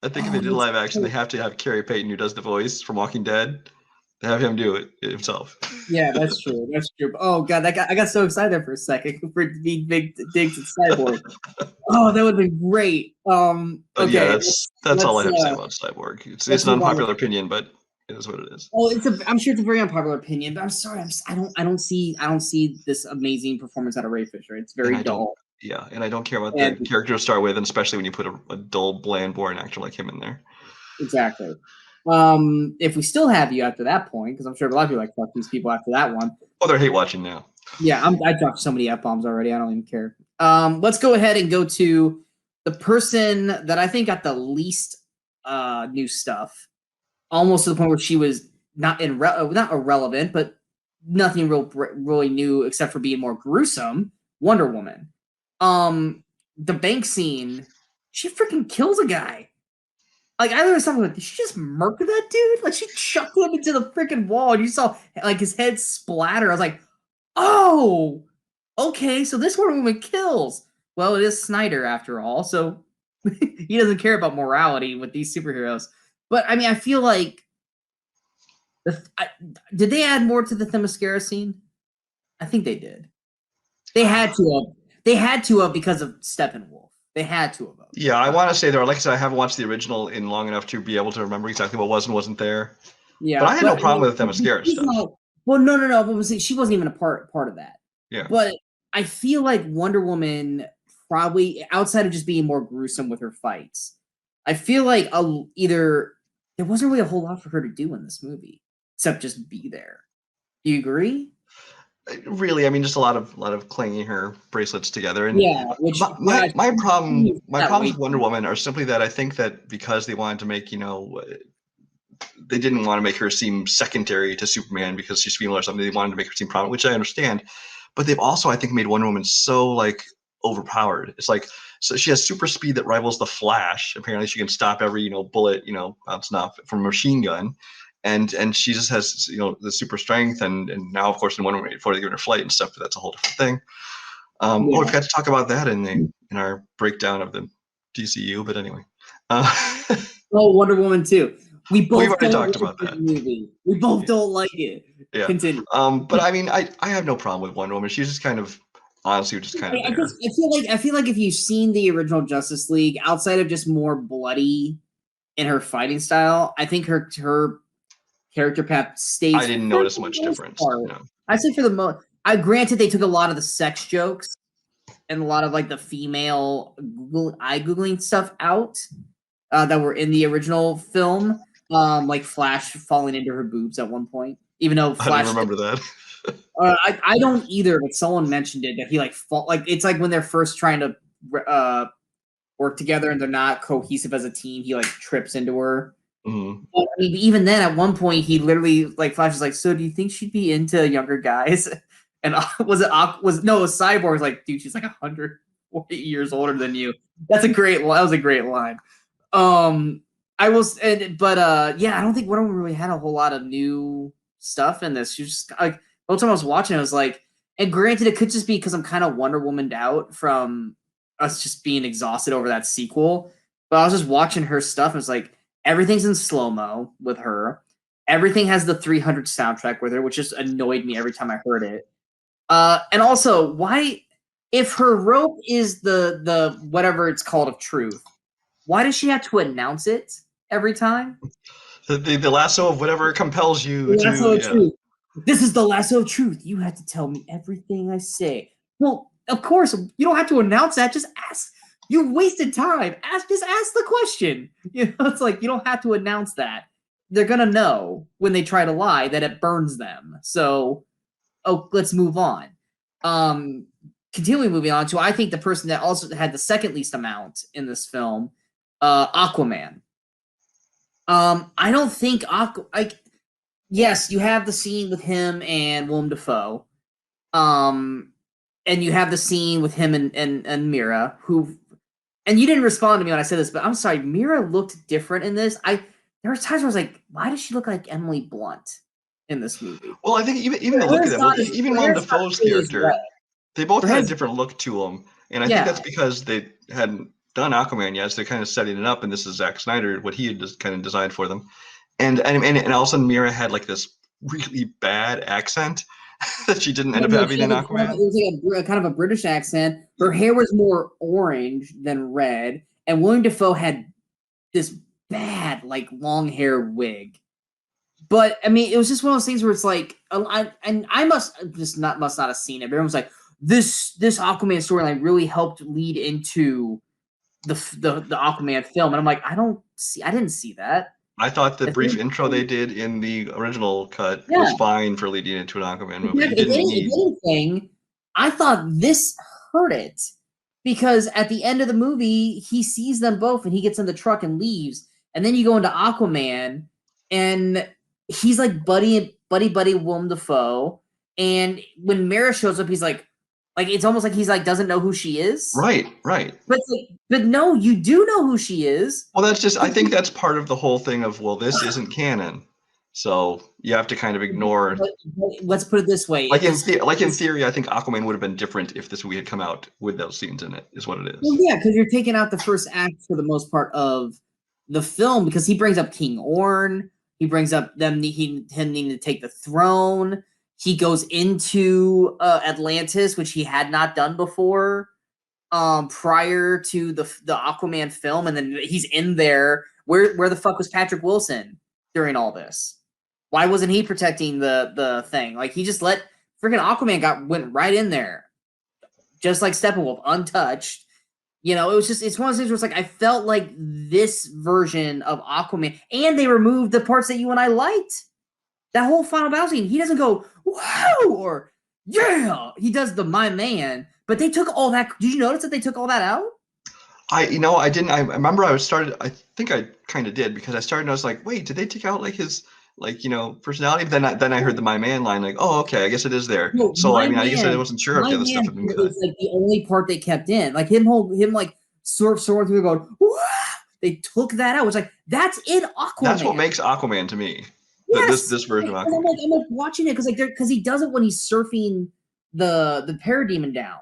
think if they did live action, they have to have Carrie Payton, who does the voice from Walking Dead, to have him do it himself. Yeah, that's true. That's true. Oh god, I got so excited there for a second for being big Diggs and Cyborg. Oh, that would be great. But yeah, that's all I have to say about Cyborg. It's an unpopular opinion, but it is what it is. Well, I'm sure it's a very unpopular opinion, but I'm sorry, I don't see this amazing performance out of Ray Fisher. It's very dull. Yeah, and I don't care what the character to start with, and especially when you put a dull, bland, boring actor like him in there. Exactly. If we still have you after that point, because I'm sure a lot of people like fuck these people after that one. Oh, they're hate watching now. Yeah, I dropped so many F-bombs already. I don't even care. Let's go ahead and go to the person that I think got the least new stuff. Almost to the point where she was not irrelevant, but nothing really new except for being more gruesome. Wonder Woman. The bank scene, she freaking kills a guy. Like, I was talking about, did she just murk that dude? Like, she chucked him into the freaking wall, and you saw like his head splatter. I was like, oh, okay, so this Wonder Woman kills. Well, it is Snyder after all, so he doesn't care about morality with these superheroes. But I mean, I feel like Did they add more to the Themyscira scene? I think they did. They had to have. They had to have because of Steppenwolf. They had to have. Yeah, I want to say there. Like I said, I haven't watched the original in long enough to be able to remember exactly what was and wasn't there. Yeah, but I had no problem with the Themyscira stuff. Well, no. But she wasn't even a part of that. Yeah. But I feel like Wonder Woman probably, outside of just being more gruesome with her fights, I feel like either there wasn't really a whole lot for her to do in this movie except just be there. Do you agree? Really, I mean, just a lot of clanging her bracelets together. And yeah, my problems with Wonder Woman are simply that I think that because they wanted to make, they didn't want to make her seem secondary to Superman because she's female or something. They wanted to make her seem prominent, which I understand. But they've also, I think, made Wonder Woman so like overpowered. It's like, so she has super speed that rivals the Flash. Apparently, she can stop every bullet bouncing off from a machine gun. And she just has the super strength and now of course in Wonder Woman 84 they give her flight and stuff, but that's a whole different thing. We forgot to talk about that in our breakdown of the DCU, but anyway. Wonder Woman 2. We've already talked about that movie. We both don't like it. Yeah. Continue. But I mean, I have no problem with Wonder Woman. She's just kind of honestly just kind of there. I feel like if you've seen the original Justice League, outside of just more bloody in her fighting style, I think her character path stays. I didn't notice much difference. No. I say for the most. Granted, they took a lot of the sex jokes and a lot of like the female eye googling stuff out that were in the original film, like Flash falling into her boobs at one point. Even though Flash, I don't remember that. I don't either, but someone mentioned it that he it's like when they're first trying to work together and they're not cohesive as a team. He like trips into her. Mm-hmm. But, I mean, even then, at one point, he literally Flash is like, "So, do you think she'd be into younger guys?" And was Cyborg was like, "Dude, she's like 140 years older than you." That was a great line. I don't think Wonder Woman really had a whole lot of new stuff in this. She was just like, the whole time I was watching, I was like, and granted, it could just be because I'm kind of Wonder Womaned out from us just being exhausted over that sequel. But I was just watching her stuff and it's like, everything's in slow-mo with her. Everything has the 300 soundtrack with her, which just annoyed me every time I heard it. And also, why, if her rope is the whatever it's called of truth, why does she have to announce it every time? The lasso of whatever compels you the lasso of truth. This is the lasso of truth. You have to tell me everything I say. Well, of course, you don't have to announce that. Just ask. You wasted time. Just ask the question. It's like you don't have to announce that. They're gonna know when they try to lie that it burns them. So, let's move on. Continuing moving on to, I think the person that also had the second least amount in this film, Aquaman. I don't think yes, you have the scene with him and Willem Dafoe. And you have the scene with him and Mira, who. And you didn't respond to me when I said this, but I'm sorry. Mira looked different in this. There were times where I was like, "Why does she look like Emily Blunt in this movie?" Well, I think even the look of them, even Willem Dafoe's character, they both had a different look to them, and I think that's because they hadn't done Aquaman yet. So they're kind of setting it up, and this is Zack Snyder, what he had just kind of designed for them, and all of a sudden Mira had like this really bad accent that she didn't end up having in Aquaman. It was like a kind of a British accent. Her hair was more orange than red, and Willem Dafoe had this bad, like, long hair wig. But I mean, it was just one of those things where it's like, I must not have seen it. But everyone was like, this Aquaman storyline really helped lead into the Aquaman film, and I'm like, I didn't see that. I thought the brief intro they did in the original cut was fine for leading into an Aquaman movie. If anything, I thought this hurt it because at the end of the movie, he sees them both and he gets in the truck and leaves. And then you go into Aquaman and he's like buddy Willem Dafoe. And when Mara shows up, he's like it's almost like he's like doesn't know who she is. Right. But no, you do know who she is. Well, that's just, I think that's part of the whole thing of, well, this isn't canon, so you have to kind of ignore. Let's put it this way: like in theory, I think Aquaman would have been different if this movie had come out with those scenes in it. Is what it is. Well, yeah, because you're taking out the first act for the most part of the film because he brings up King Orn. He brings up him needing to take the throne. He goes into Atlantis, which he had not done before prior to the Aquaman film, and then he's in there. Where the fuck was Patrick Wilson during all this? Why wasn't he protecting the thing? Like, he just let freaking Aquaman went right in there, just like Steppenwolf, untouched. You know, it's one of those things where it's like I felt like this version of Aquaman, and they removed the parts that you and I liked. That whole final battle scene, he doesn't go wow or yeah. He does the my man, but they took all that. Did you notice that they took all that out? I didn't. I remember I think I kind of did, because I started and I was like, wait, did they take out like his personality? But then I heard the my man line, like, oh, okay, I guess it is there. No, So I mean, I guess I wasn't sure if the other stuff had been cut. It's like the only part they kept in, like him like soaring through going. Wah! They took that out. It's like that's in Aquaman. That's what makes Aquaman to me. Yes. This version of Aquaman. I'm like watching it because he does it when he's surfing the parademon down.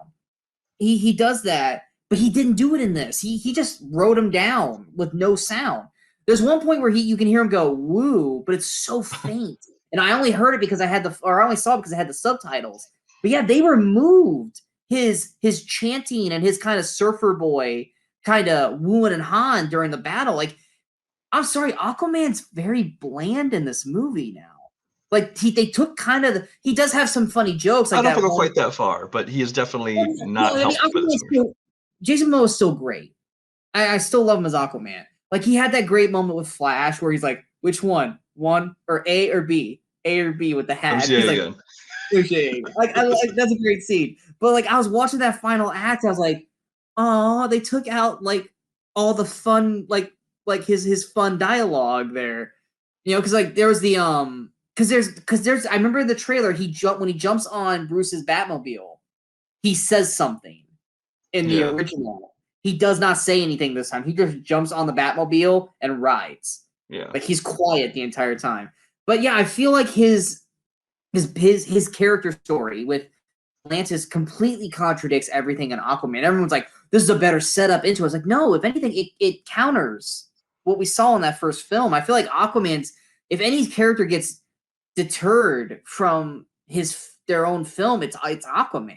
He does that, but he didn't do it in this. He just wrote him down with no sound. There's one point where you can hear him go woo, but it's so faint. And I only heard it because I only saw it because I had the subtitles. But yeah, they removed his chanting and his kind of surfer boy kind of wooing and hawing during the battle. Like, I'm sorry, Aquaman's very bland in this movie now. Like, they took kind of he does have some funny jokes. Like, I don't go quite that far, but he is definitely not helpful for this movie. Jason Momoa is still great. I still love him as Aquaman. Like, he had that great moment with Flash where he's like, which one? One or A or B? A or B with the hat. He's like, like, that's a great scene. But like, I was watching that final act, I was like, oh, they took out like all the fun, like his fun dialogue there. You know, because like there was the because there's I remember in the trailer when he jumps on Bruce's Batmobile, he says something in the original. He does not say anything this time. He just jumps on the Batmobile and rides. Yeah. Like, he's quiet the entire time. But yeah, I feel like his character story with Atlantis completely contradicts everything in Aquaman. Everyone's like, this is a better setup into it. It's like, no, if anything, it counters what we saw in that first film. I feel like Aquaman's, if any character gets deterred from their own film, it's Aquaman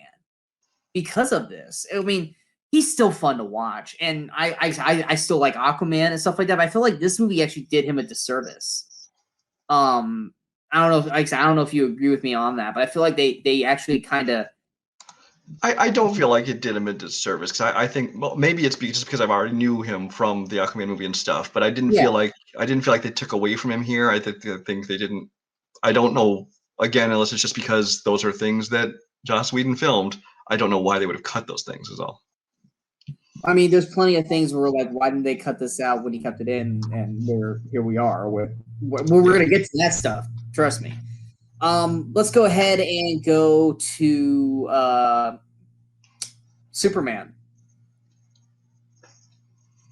because of this. I mean, he's still fun to watch, and I still like Aquaman and stuff like that. But I feel like this movie actually did him a disservice. I don't know if you agree with me on that, but I feel like they actually kind of. I don't feel like it did him a disservice, because I think, well, maybe it's just because I've already knew him from the Aquaman movie and stuff, but I didn't feel like they took away from him here. I think they didn't. I don't know, again, unless it's just because those are things that Joss Whedon filmed. I don't know why they would have cut those things, is all. I mean, there's plenty of things where we're like, why didn't they cut this out when he kept it in? And here we are. We're going to get to that stuff. Trust me. Let's go ahead and go to Superman.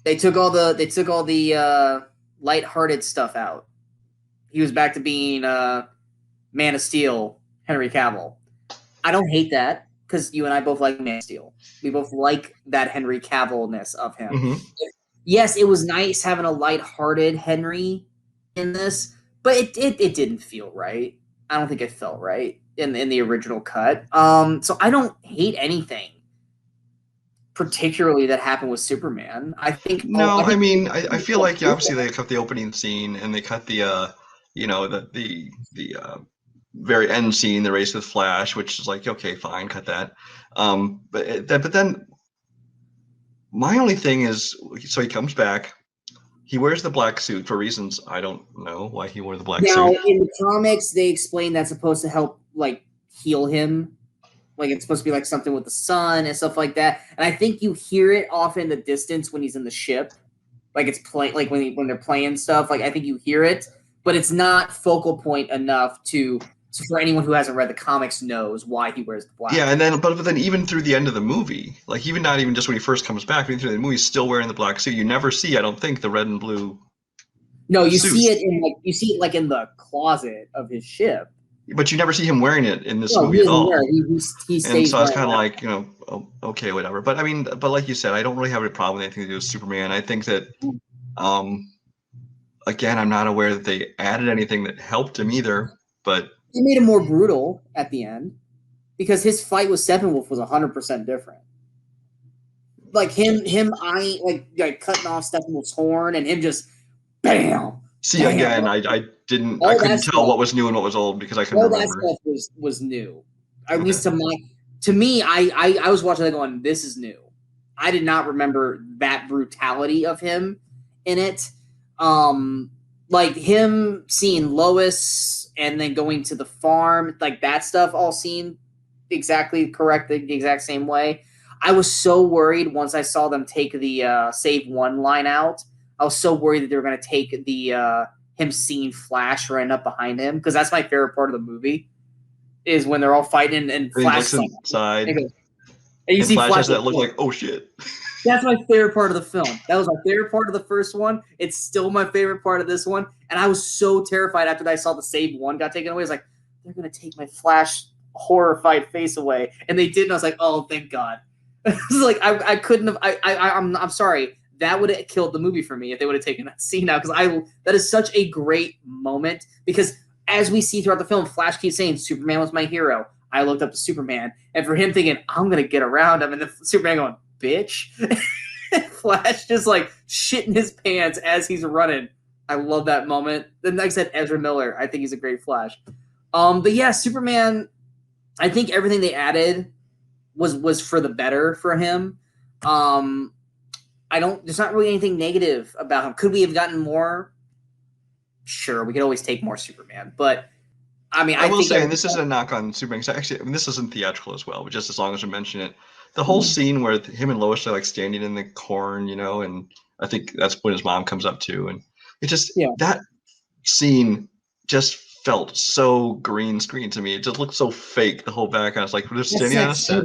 They took all the lighthearted stuff out. He was back to being Man of Steel, Henry Cavill. I don't hate that, because you and I both like Man of Steel. We both like that Henry Cavill-ness of him. Mm-hmm. Yes, it was nice having a lighthearted Henry in this, but it didn't feel right. I don't think it felt right in the original cut. So I don't hate anything particularly that happened with Superman. I think. No, I mean, I feel like obviously they cut the opening scene and they cut the very end scene, the race with Flash, which is like, okay, fine, cut that. But then my only thing is, so he comes back. He wears the black suit for reasons I don't know why he wore the black suit. Now, in the comics, they explain that's supposed to help, like, heal him. Like, it's supposed to be, like, something with the sun and stuff like that. And I think you hear it off in the distance when he's in the ship. Like, it's like, when they're playing stuff. Like, I think you hear it. But it's not focal point enough for anyone who hasn't read the comics knows why he wears the black. Yeah, and then but then even through the end of the movie, like not even just when he first comes back, even through the movie, he's still wearing the black suit. You never see, I don't think, the red and blue. No, you see it in the closet of his ship. But you never see him wearing it in this movie at all. He stays. And so I was kind of like, okay, whatever. But I mean, but like you said, I don't really have a problem with anything to do with Superman. I think that again, I'm not aware that they added anything that helped him either. But they made him more brutal at the end because his fight with Steppenwolf was 100% different. Like him, like cutting off Steppenwolf's horn and him just bam. See, bam. again, I couldn't tell what was new and what was old because I couldn't remember. All that stuff was new. At least to me, I was watching that going, this is new. I did not remember that brutality of him in it. Like him seeing Lois and then going to the farm, like that stuff all seemed exactly correct, the exact same way. I was so worried once I saw them take the save one line out. I was so worried that they were going to take the him seeing Flash running up behind him, because that's my favorite part of the movie, is when they're all fighting and Flash looks inside. And you see Flash has that look like, oh shit. That's my favorite part of the film. That was my favorite part of the first one. It's still my favorite part of this one. And I was so terrified after I saw the save one got taken away. I was like, they're going to take my Flash horrified face away. And they did, and I was like, oh, thank God. It's like I couldn't have. I'm sorry. That would have killed the movie for me if they would have taken that scene out, because that is such a great moment. Because as we see throughout the film, Flash keeps saying Superman was my hero. I looked up to Superman, and for him thinking I'm gonna get around him, and the Superman going, bitch. Flash just like shitting his pants as he's running. I love that moment. Then like I said, Ezra Miller, I think he's a great Flash. But yeah, Superman, I think everything they added was for the better for him. There's not really anything negative about him. Could we have gotten more? Sure, we could always take more Superman, but I mean, I will say, and this isn't a knock on Superman, because actually, I mean, this isn't theatrical as well, but just as long as we mention it, the whole scene where him and Lois are like standing in the corn, you know, and I think that's when his mom comes up too, and it just that scene just felt so green screen to me. It just looked so fake, the whole back. I was like, we're just standing on a set.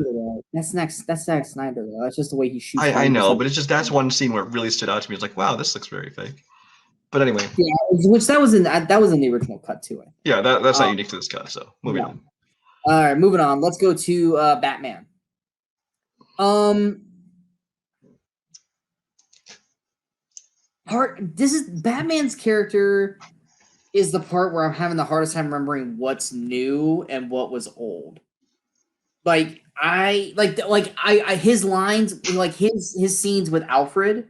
That's Zack Snyder, though. That's just the way he shoots. I know, but it's just that's one scene where it really stood out to me. It's like, wow, this looks very fake. But anyway, which that was in the original cut too. Yeah, that's not unique to this cut. So moving on. All right, moving on. Let's go to Batman. This is Batman's character is the part where I'm having the hardest time remembering what's new and what was old. Like his lines, like his scenes with Alfred,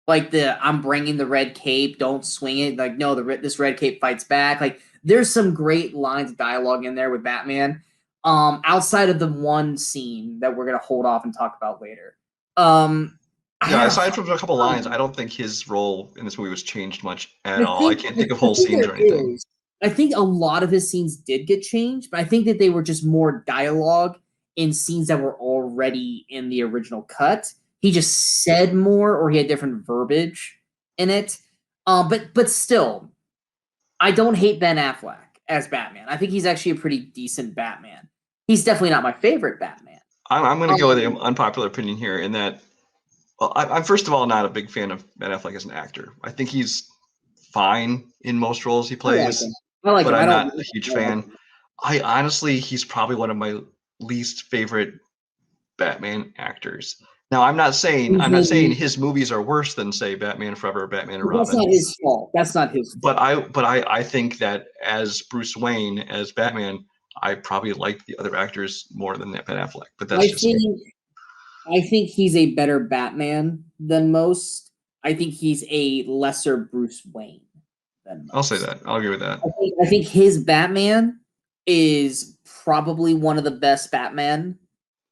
like I'm bringing the red cape, don't swing it. Like, no, this red cape fights back. Like, there's some great lines of dialogue in there with Batman. Outside of the one scene that we're gonna hold off and talk about later. Aside from a couple lines, I don't think his role in this movie was changed much at all. I can't think of whole scenes or anything. I think a lot of his scenes did get changed, but I think that they were just more dialogue in scenes that were already in the original cut. He just said more, or he had different verbiage in it. But still, I don't hate Ben Affleck as Batman. I think he's actually a pretty decent Batman. He's definitely not my favorite Batman. I'm going to go with an unpopular opinion here in that, well, I'm first of all not a big fan of Ben Affleck as an actor. I think he's fine in most roles he plays, but I'm not a huge fan. I honestly, he's probably one of my least favorite Batman actors. Now, I'm not saying his movies are worse than, say, Batman Forever or Batman and Robin. That's not his fault. That's not his fault. But I think that as Bruce Wayne, as Batman, I probably like the other actors more than Ben Affleck. But that's I think he's a better Batman than most. I think he's a lesser Bruce Wayne than most. I'll say that. I'll agree with that. I think his Batman is probably one of the best Batman.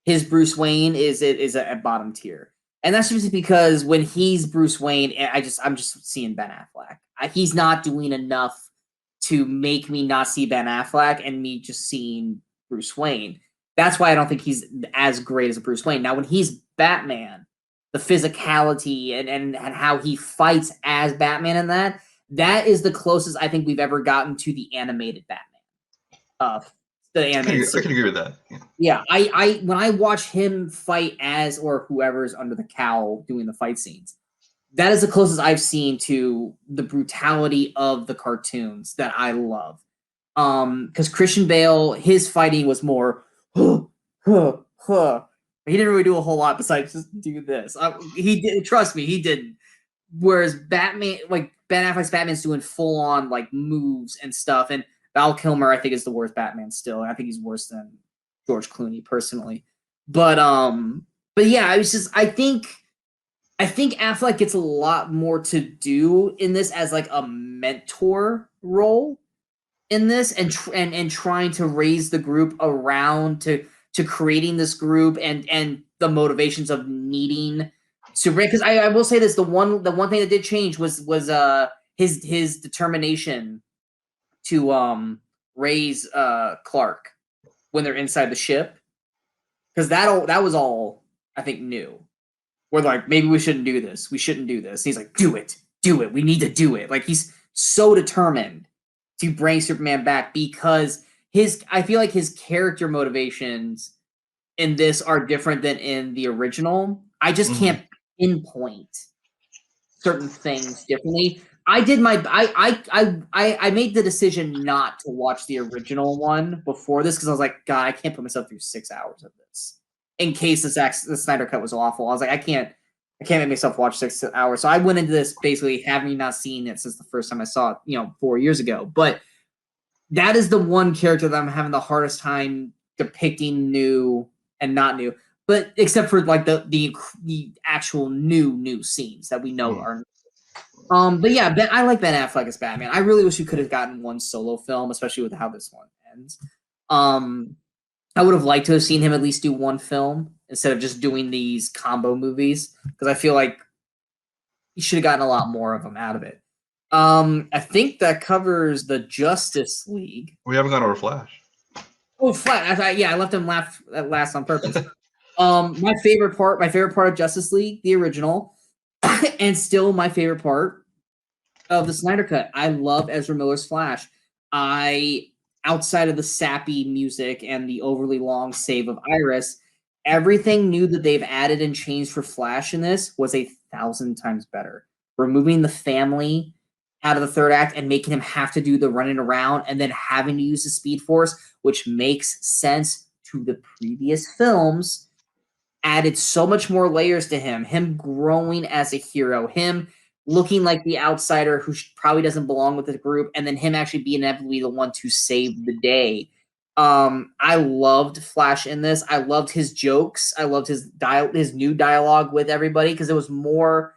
His Bruce Wayne is a bottom tier, and that's just because when he's Bruce Wayne, I'm just seeing Ben Affleck. He's not doing enough to make me not see Ben Affleck and me just seeing Bruce Wayne. That's why I don't think he's as great as a Bruce Wayne. Now, when he's Batman, the physicality and how he fights as Batman in that is the closest I think we've ever gotten to the animated Batman. The animated I can agree with that. Yeah. I when I watch him fight as or whoever's under the cowl doing the fight scenes, that is the closest I've seen to the brutality of the cartoons that I love. Because Christian Bale, his fighting was more he didn't really do a whole lot besides just do this. He did, trust me, he didn't. Whereas Batman, like Ben Affleck's Batman's doing full on like moves and stuff, and Val Kilmer I think is the worst Batman still, and I think he's worse than George Clooney personally. But yeah, I think Affleck gets a lot more to do in this as like a mentor role in this, and trying to raise the group around to creating this group and the motivations of needing to bring. Because I will say this, the one thing that did change was his determination to raise Clark when they're inside the ship, because that was all I think new. We're like, maybe we shouldn't do this. We shouldn't do this. He's like, do it. We need to do it. Like, he's so determined to bring Superman back, because I feel like his character motivations in this are different than in the original. I just can't pinpoint certain things differently. I made the decision not to watch the original one before this, because I was like, God, I can't put myself through 6 hours of this. In case the Snyder Cut was awful, I was like, I can't make myself watch 6 hours. So I went into this basically having not seen it since the first time I saw it, 4 years ago. But that is the one character that I'm having the hardest time depicting new and not new. But except for like the actual new scenes that we know are. But yeah, I like Ben Affleck as Batman. I really wish we could have gotten one solo film, especially with how this one ends. I would have liked to have seen him at least do one film instead of just doing these combo movies, because I feel like he should have gotten a lot more of them out of it. I think that covers the Justice League. We haven't gone over Flash. Oh, Flash! I left him last on purpose. My favorite part of Justice League, the original, and still my favorite part of the Snyder Cut. I love Ezra Miller's Flash. Outside of the sappy music and the overly long save of Iris, everything new that they've added and changed for Flash in this was 1,000 times better. Removing the family out of the third act and making him have to do the running around and then having to use the Speed Force, which makes sense to the previous films, added so much more layers to him growing as a hero, him looking like the outsider who probably doesn't belong with the group, and then him actually being inevitably the one to save the day. I loved Flash in this. I loved his jokes. I loved his new dialogue with everybody, because it was more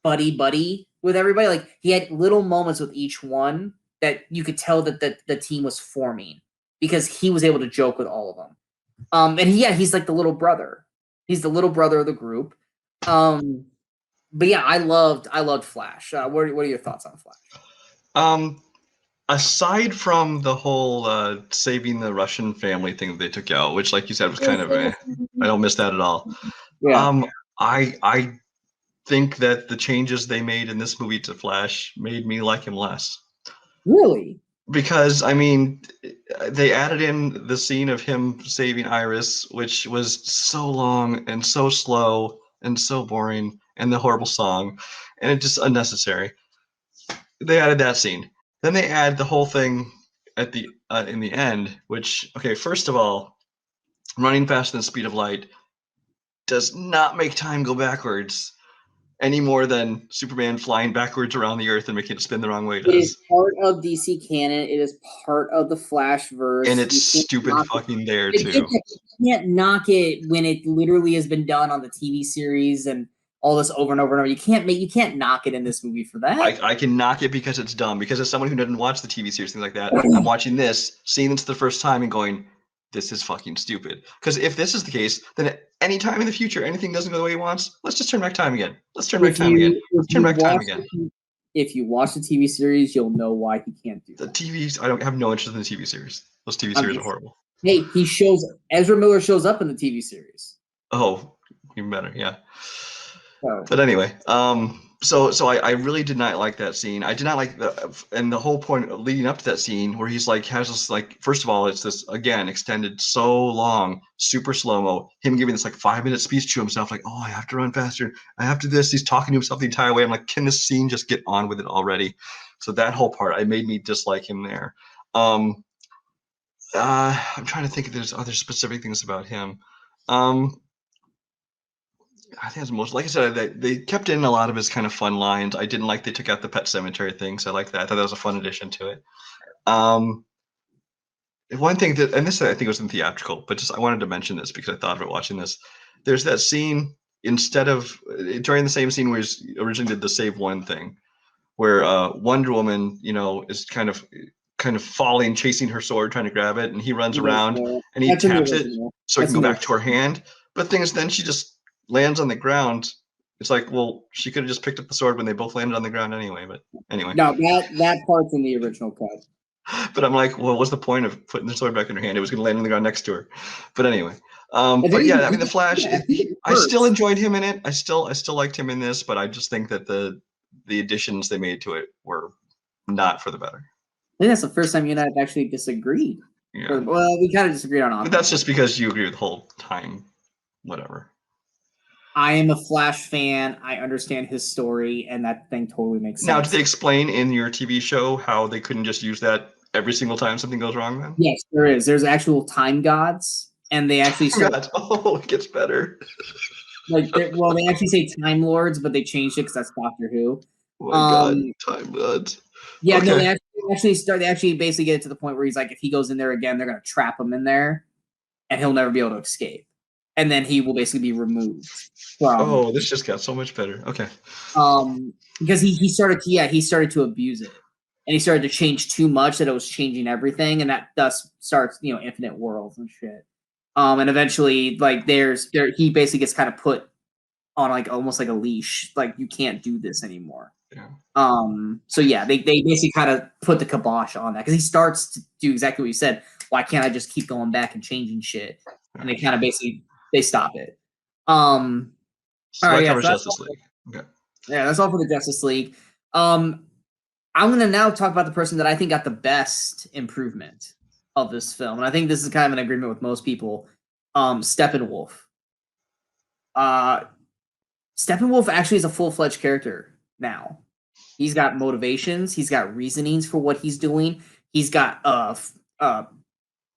buddy with everybody. Like, he had little moments with each one that you could tell that the team was forming, because he was able to joke with all of them. And he's like the little brother. He's the little brother of the group. But yeah, I loved Flash. What are your thoughts on Flash? Aside from the whole saving the Russian family thing that they took out, which, like you said, was kind of I don't miss that at all. Yeah. I think that the changes they made in this movie to Flash made me like him less. Really? Because, I mean, they added in the scene of him saving Iris, which was so long and so slow and so boring, and the horrible song, and it's just unnecessary. They added that scene. Then they add the whole thing at the in the end, which, okay, first of all, running faster than the speed of light does not make time go backwards any more than Superman flying backwards around the Earth and making it spin the wrong way does. It is part of DC canon. It is part of the Flashverse. And it's stupid fucking there, too. You can't knock it when it literally has been done on the TV series and all this over and over and over. You can't knock it in this movie for that. I can knock it because it's dumb. Because as someone who didn't watch the TV series, things like that, I'm watching this, seeing this the first time and going, this is fucking stupid. Because if this is the case, then at any time in the future, anything doesn't go the way he wants, let's just turn back time again. If you watch the TV series, you'll know why he can't do that. The TVs, I don't have no interest in the TV series. Those TV series are horrible. Hey, Ezra Miller shows up in the TV series. Oh, even better, yeah. Oh. But anyway, so I really did not like that scene. I did not like the whole point leading up to that scene where he's like, has this, like, first of all, it's this, again, extended so long, super slow-mo, him giving this like 5-minute speech to himself, like, oh, I have to run faster, I have to this, he's talking to himself the entire way. I'm like, can this scene just get on with it already? So that whole part, it made me dislike him there. I'm trying to think if there's other specific things about him. I think it's most, like I said, they kept in a lot of his kind of fun lines. I didn't like they took out the Pet Cemetery thing, so I like that. I thought that was a fun addition to it. One thing that, and this I think was in theatrical, but just I wanted to mention this because I thought of it watching this. There's that scene instead of during the same scene where he originally did the save one thing, where Wonder Woman, is kind of falling, chasing her sword, trying to grab it, and he runs around and he taps it so he can go back to her hand. But the thing is, then she just lands on the ground. It's like, well, she could have just picked up the sword when they both landed on the ground anyway. But anyway. No, that part's in the original cut. But I'm like, well, what's the point of putting the sword back in her hand? It was going to land on the ground next to her. But anyway, but yeah, I mean, the Flash. I still enjoyed him in it. I still liked him in this, but I just think that the additions they made to it were not for the better. I think that's the first time you and I have actually disagreed. Yeah. Well, we kind of disagreed on. But that's just because you agree with the whole time, whatever. I am a Flash fan. I understand his story, and that thing totally makes sense. Now, did they explain in your TV show how they couldn't just use that every single time something goes wrong then? Yes, there is. There's actual time gods, and they actually start... Oh, it gets better. They actually say Time Lords, but they changed it because that's Doctor Who. Oh my God, Time Lords. Yeah, okay. No, they actually basically get it to the point where he's like, if he goes in there again, they're going to trap him in there, and he'll never be able to escape. And then he will basically be removed from... this just got so much better. Okay. Because he started to abuse it. And he started to change too much that it was changing everything, and that thus starts, infinite worlds and shit. And eventually, he basically gets kind of put on almost like a leash, like you can't do this anymore. Yeah. So yeah, they basically kind of put the kibosh on that because he starts to do exactly what you said. Why can't I just keep going back and changing shit? And they kind of basically stop it. So that covers Justice League. Okay. Yeah, that's all for the Justice League. I'm going to now talk about the person that I think got the best improvement of this film. And I think this is kind of an agreement with most people. Steppenwolf. Steppenwolf actually is a full-fledged character now. He's got motivations. He's got reasonings for what he's doing. He's got a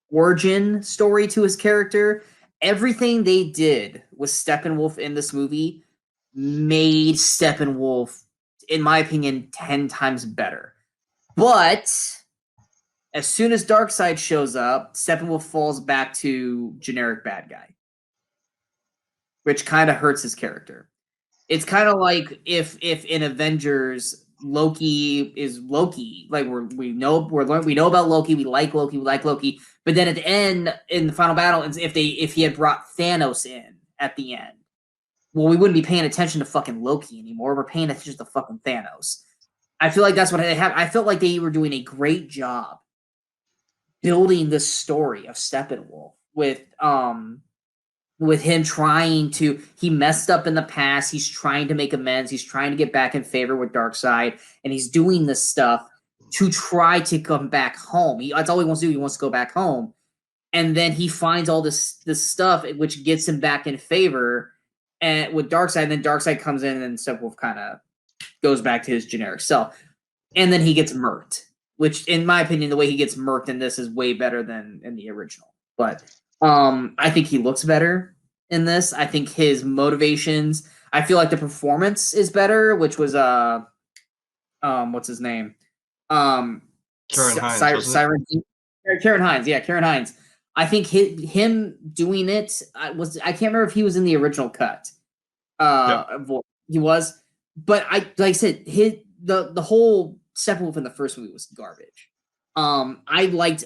origin story to his character. Everything they did with Steppenwolf in this movie made Steppenwolf, in my opinion, 10 times better. But as soon as Darkseid shows up, Steppenwolf falls back to generic bad guy, which kind of hurts his character. It's kind of like if in Avengers Loki is Loki, like we know about Loki, we like Loki, but then at the end in the final battle, if he had brought Thanos in at the end, well, we wouldn't be paying attention to fucking Loki anymore. We're paying attention to fucking Thanos. I feel like that's what they have. I felt like they were doing a great job building this story of Steppenwolf with him he messed up in the past. He's trying to make amends. He's trying to get back in favor with Darkseid, and he's doing this stuff to try to come back home. That's all he wants to do. He wants to go back home, and then he finds all this stuff which gets him back in favor. And with Darkseid, and then Darkseid comes in, and Steppenwolf kind of goes back to his generic self, and then he gets murked. Which, in my opinion, the way he gets murked in this is way better than in the original. But I think he looks better in this. I think his motivations. I feel like the performance is better, which was what's his name? Karen Hines. Karen Hines. Yeah, Karen Hines. I think him doing it I can't remember if he was in the original cut. He was, but like I said, the whole Steppenwolf in the first movie was garbage. I liked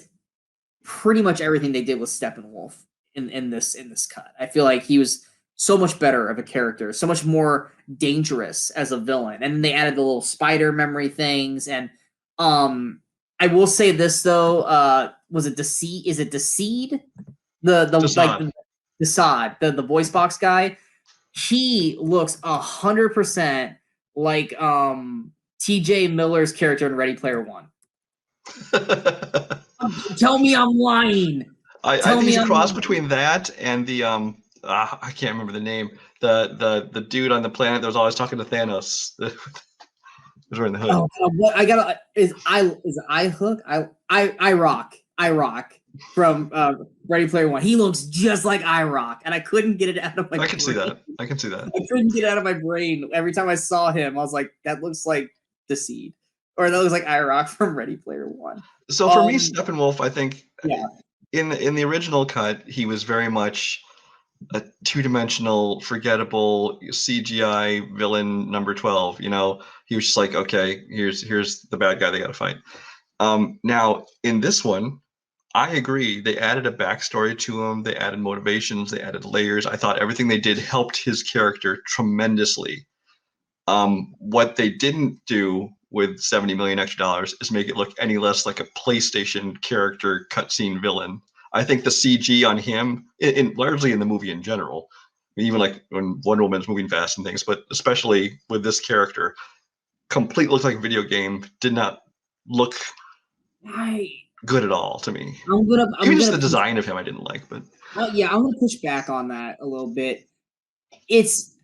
pretty much everything they did with Steppenwolf in this cut. I feel like he was so much better of a character, so much more dangerous as a villain. And then they added the little spider memory things. And I will say this though, was it Deceit? Is it Deceit? The voice box guy. He looks 100% like T.J. Miller's character in Ready Player One. Tell me I'm lying. I think he's a cross between that and the I can't remember the name. The dude on the planet that was always talking to Thanos. Was wearing the hood. What I gotta is I Hook? I rock. from Ready Player One. He looks just like IROC, and I couldn't get it out of my brain. I can see that. I can see that. I couldn't get it out of my brain. Every time I saw him, I was like, that looks like the Seed. Or that looks like IROC from Ready Player One. So for me, Steppenwolf, I think yeah. in the original cut, he was very much a two-dimensional, forgettable CGI villain number 12. You know, he was just like, okay, here's the bad guy they got to fight. Now in this one, I agree. They added a backstory to him. They added motivations. They added layers. I thought everything they did helped his character tremendously. What they didn't do with $70 million extra is make it look any less like a PlayStation character cutscene villain. I think the CG on him, largely in the movie in general, even like when Wonder Woman's moving fast and things, but especially with this character, completely looked like a video game. Did not look good at all to me. Even just the design of him, I didn't like. But yeah, I'm gonna push back on that a little bit.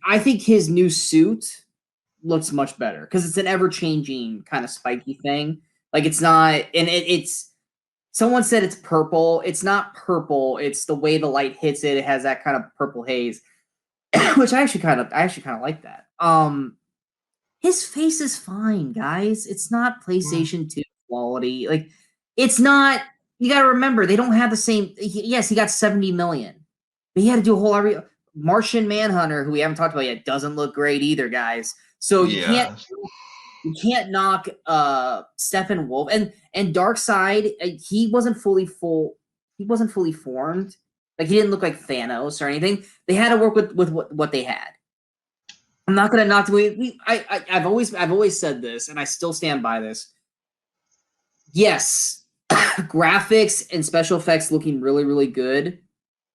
I think his new suit looks much better because it's an ever-changing kind of spiky thing. Like it's not, and it's. Someone said it's purple. It's not purple. It's the way the light hits it. It has that kind of purple haze, which I actually kind of like that. His face is fine, guys. It's not PlayStation 2 quality. Like, it's not. You got to remember they don't have the same. Yes, he got 70 million, but he had to do a whole Martian Manhunter, who we haven't talked about yet, doesn't look great either, guys. So you can't knock Steppenwolf and Darkseid. He wasn't fully formed. Like he didn't look like Thanos or anything. They had to work with what they had. I'm not gonna knock the I've always said this, and I still stand by this. Yes, graphics and special effects looking really, really good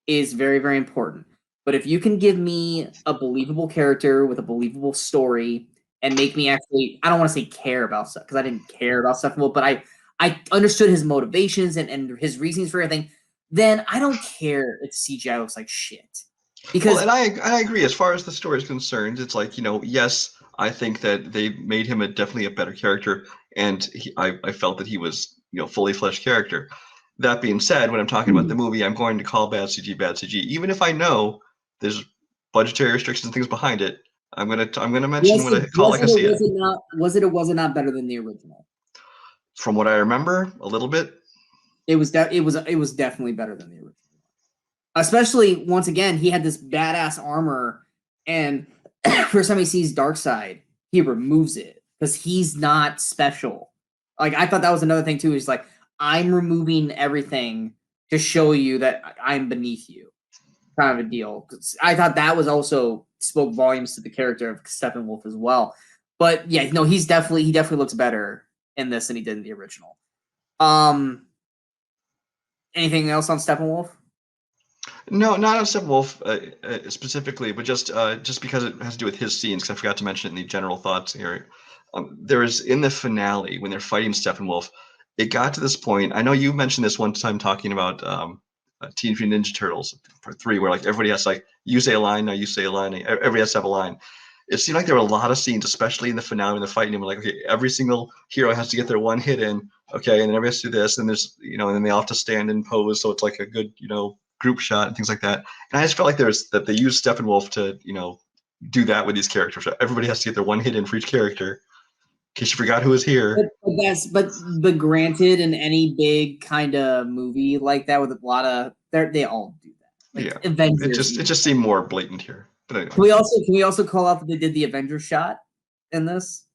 is very, very important. But if you can give me a believable character with a believable story and make me actually, I don't want to say care about stuff because I didn't care about stuff, but I understood his motivations and his reasons for everything, then I don't care if CGI looks like shit. Because and I agree as far as the story is concerned. It's like, yes, I think that they made him definitely a better character, and I felt that he was fully fleshed character. That being said, when I'm talking about the movie, I'm going to call bad CG, even if I know there's budgetary restrictions and things behind it. I'm gonna mention what I call like I see it. Was it or was it not better than the original? From what I remember, a little bit. It was definitely better than the original. Especially once again, he had this badass armor, and first time he sees Darkseid, he removes it because he's not special. Like I thought that was another thing too. He's like, I'm removing everything to show you that I'm beneath you, kind of a deal. I thought that was also spoke volumes to the character of Steppenwolf as well. But yeah, no, he definitely looks better in this than he did in the original. Anything else on Steppenwolf? No, not on Steppenwolf specifically, but just because it has to do with his scenes. Because I forgot to mention it in the general thoughts here. There's in the finale when they're fighting Steppenwolf. It got to this point. I know you mentioned this one time talking about Teenage Mutant Ninja Turtles Part 3, where like everybody has to, like, you say a line, now you say a line, everybody has to have a line. It seemed like there were a lot of scenes, especially in the finale when they're fighting him. Like, okay, every single hero has to get their one hit in, okay, and then everybody has to do this, and there's and then they all have to stand and pose, so it's like a good group shot and things like that. And I just felt like that they used Steppenwolf to do that with these characters. Everybody has to get their one hit in for each character. In case you forgot who was here. But granted, in any big kind of movie like that with a lot of they all do that. Like, yeah, Avengers. It just seemed more blatant here. But anyway. Can we also call out that they did the Avengers shot in this?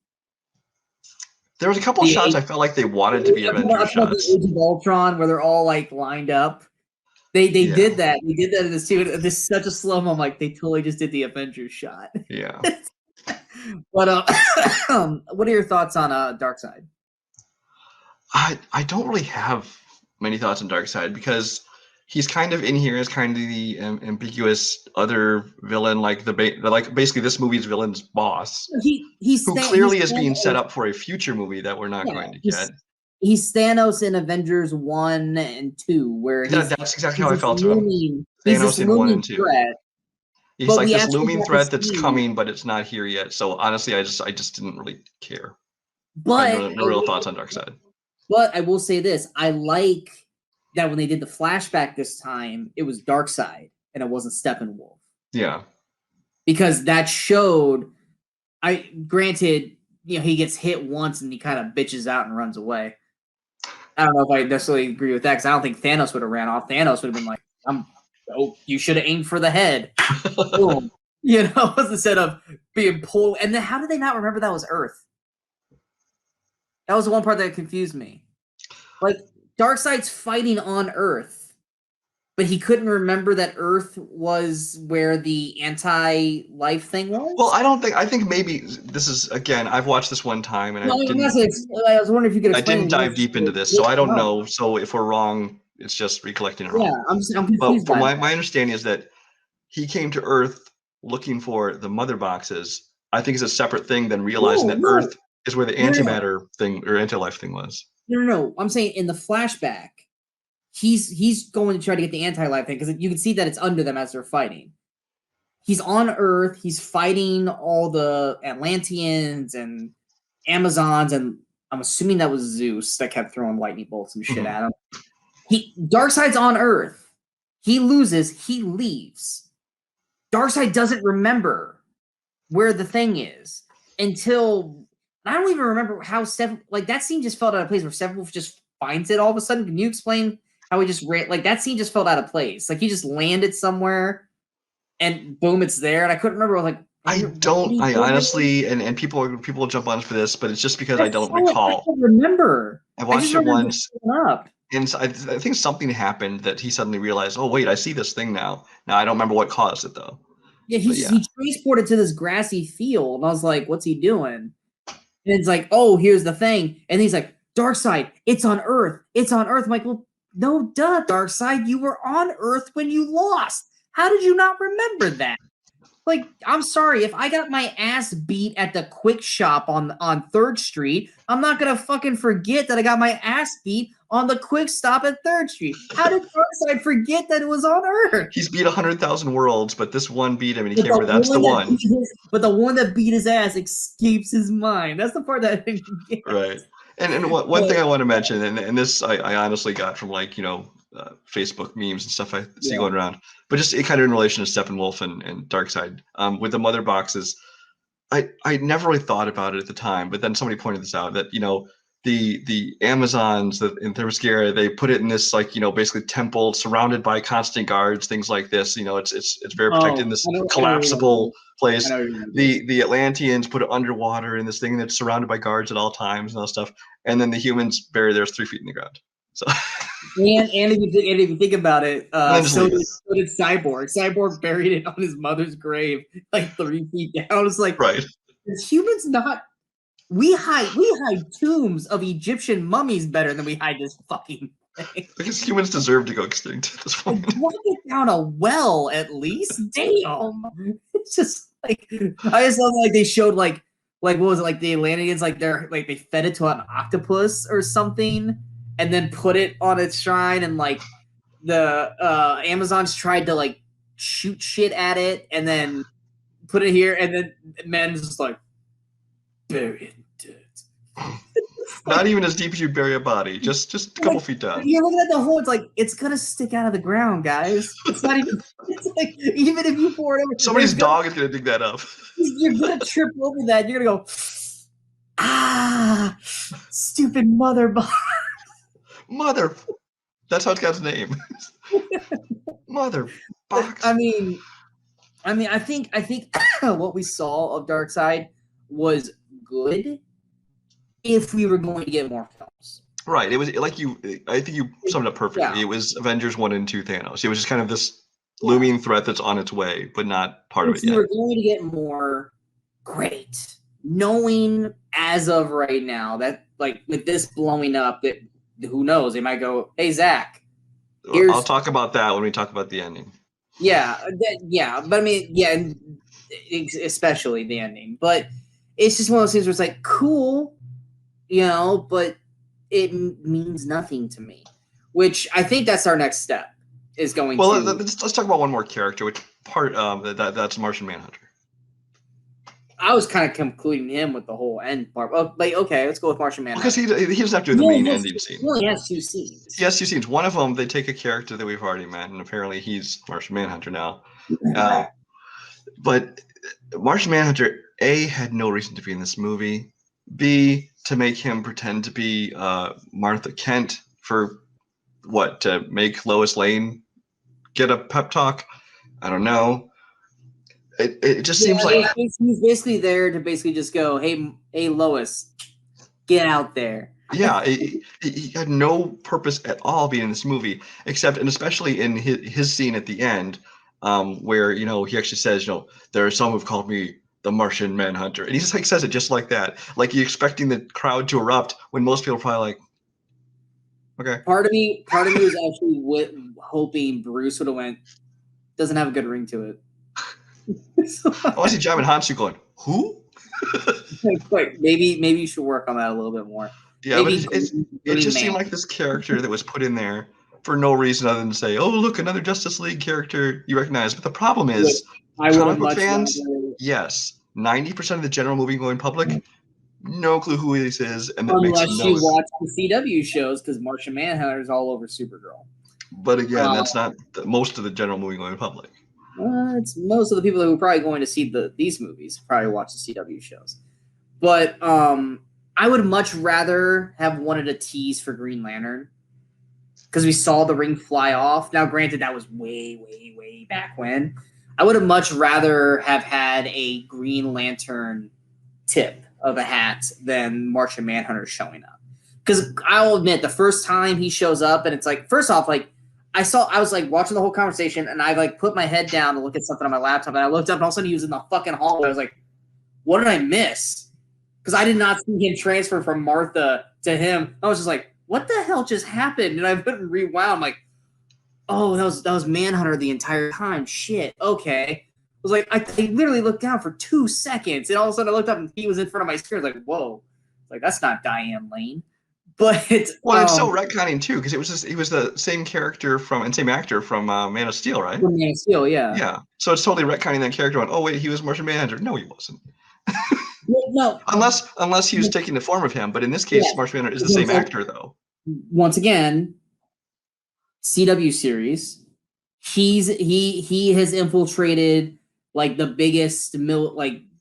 There was a couple of shots I felt like they wanted to be Avengers shots. The Age of Ultron where they're all like lined up. They did that. We did that in this too. This is such a slow mo. I'm like, they totally just did the Avengers shot. Yeah. But what are your thoughts on Darkseid? I don't really have many thoughts on Darkseid because he's kind of in here as kind of the ambiguous other villain, like basically this movie's villain's boss, who clearly is being set up for a future movie that we're not going to get. He's Thanos in Avengers 1 and 2, where that's exactly how I felt to him. Thanos in 1 and 2. He's like this looming threat that's coming, but it's not here yet. So honestly, I just didn't really care. But no real thoughts on Darkseid. But I will say this: I like that when they did the flashback this time, it was Darkseid and it wasn't Steppenwolf. Yeah. Because that showed, granted, he gets hit once and he kind of bitches out and runs away. I don't know if I necessarily agree with that because I don't think Thanos would have ran off. Thanos would have been like, you should have aimed for the head. Boom. Instead of being pulled. And then how did they not remember that was Earth? That was the one part that confused me. Like, Darkseid's fighting on Earth, but he couldn't remember that Earth was where the anti-life thing was? Well, I think maybe this is, again, I've watched this one time and I was wondering if you could explain. I didn't dive deep into this, so I don't know. So if we're wrong, it's just recollecting it wrong. Yeah, I'm confused. But my understanding is that he came to Earth looking for the mother boxes. I think it's a separate thing than realizing that Earth is where the antimatter thing or anti-life thing was. No. I'm saying in the flashback, he's going to try to get the anti-life thing because you can see that it's under them as they're fighting. He's on Earth. He's fighting all the Atlanteans and Amazons, and I'm assuming that was Zeus that kept throwing lightning bolts and shit at him. Darkseid's on Earth. He loses. He leaves. Darkseid doesn't remember where the thing is until I don't even remember how that scene just felt out of place where Steppenwolf just finds it all of a sudden. Can you explain how he just that scene just felt out of place? Like he just landed somewhere and boom, it's there. And I couldn't remember. I honestly, and people will jump on for this, but it's just because I don't recall. I don't remember. I watched it once. And I think something happened that he suddenly realized, oh, wait, I see this thing now. Now, I don't remember what caused it, though. Yeah, he transported to this grassy field. And I was like, what's he doing? And it's like, oh, here's the thing. And he's like, Darkseid, it's on Earth. It's on Earth. I'm like, well, no, duh, Darkseid. You were on Earth when you lost. How did you not remember that? Like, I'm sorry. If I got my ass beat at the Quick Shop on 3rd Street, I'm not going to fucking forget that I got my ass beat on the Quick Stop at 3rd Street. How did Darkseid forget that it was on Earth? He's beat 100,000 worlds, but this one beat him, and he can't remember that's the one. But the one that beat his ass escapes his mind. That's the part that I didn't get. Right. And one thing I want to mention, and this I honestly got from Facebook memes and stuff I see going around, but just kind of in relation to Steppenwolf and Darkseid, with the mother boxes, I never really thought about it at the time, but then somebody pointed this out that the Amazons in Themyscira, they put it in this basically temple surrounded by constant guards, things like this. It's very protected in this collapsible place. The Atlanteans put it underwater in this thing that's surrounded by guards at all times and all stuff. And then the humans bury theirs 3 feet in the ground. So. and if you think about it, so did Cyborg. Cyborg buried it on his mother's grave, 3 feet down. It's like, right? Is humans not? We hide tombs of Egyptian mummies better than we hide this fucking thing. Because humans deserve to go extinct at this point. Walk it down a well at least. Damn. It's just I just love they showed what was it, the Atlanteans they fed it to an octopus or something. And then put it on its shrine, and the Amazons tried to shoot shit at it, and then put it here, and then men's just bury it. Not even as deep as you bury a body, just a couple feet down. You're looking at the hole. It's it's gonna stick out of the ground, guys. It's not even. It's even if you pour it over, somebody's dog is gonna dig that up. You're gonna trip over that. You're gonna go, stupid mother box. Mother, that's how it's got its name. Mother box. I mean, I think what we saw of Darkseid was good. If we were going to get more films, right? It was I think you summed it up perfectly. Yeah. It was Avengers 1 and 2 Thanos. It was just kind of this looming threat that's on its way, but not part of it yet. If we were going to get more, great. Knowing as of right now that with this blowing up that. Who knows? They might go, "Hey, Zach." I'll talk about that when we talk about the ending. Yeah, but I mean, especially the ending. But it's just one of those things where it's cool, but it means nothing to me. Which I think that's our next step is going. Well, let's talk about one more character. Which part? That's Martian Manhunter. I was kind of concluding him with the whole end part. Oh, like, okay, let's go with Martian Manhunter. Because he doesn't have to do the main ending scene. He only has 2 scenes. He has 2 scenes. One of them, they take a character that we've already met, and apparently he's Martian Manhunter now. But Martian Manhunter, A, had no reason to be in this movie. B, to make him pretend to be Martha Kent for what? To make Lois Lane get a pep talk? I don't know. It just seems like he's basically there to basically just go, hey Lois, get out there. Yeah, he had no purpose at all being in this movie, except, and especially in his scene at the end, where, you know, he actually says, you know, there are some who've called me the Martian Manhunter, and he just like says it just like that, like you're expecting the crowd to erupt when most people are probably like, okay. Part of me was actually hoping Bruce would have went, doesn't have a good ring to it. I want to see Jim and Hansu going, who? Like, maybe you should work on that a little bit more. Yeah, maybe but it just seemed like this character that was put in there for no reason other than say, oh, look, another Justice League character you recognize. But the problem is, comic book fans, yes, 90% of the general movie-going public, no clue who this is. And that unless makes you watch the CW shows, because Martian Manhunter is all over Supergirl. But again, that's not most of the general movie-going public. It's most of the people who are probably going to see these movies probably watch the CW shows. But I would much rather have wanted a tease for Green Lantern because we saw the ring fly off. Now, granted, that was way, way, way back when. I would have much rather have had a Green Lantern tip of a hat than Martian Manhunter showing up. Because I'll admit, the first time he shows up, and it's like, first off, like, I was like watching the whole conversation, and I like put my head down to look at something on my laptop, and I looked up, and all of a sudden he was in the fucking hallway. I was like, what did I miss? Because I did not see him transfer from Martha to him. I was just like, what the hell just happened? And I put and rewound. I'm like, oh, that was Manhunter the entire time. Shit. Okay. I was like, I literally looked down for 2 seconds, and all of a sudden I looked up, and he was in front of my screen. I was like, whoa. Like, that's not Diane Lane. But it's still retconning too, because he was the same character and same actor from Man of Steel, right? From Man of Steel, yeah. Yeah. So it's totally retconning that character. Oh wait, he was Martian Manhunter. No, he wasn't. No. Unless he was taking the form of him, but in this case, Martian Manhunter is the same actor, though. Once again, CW series. He has infiltrated like the biggest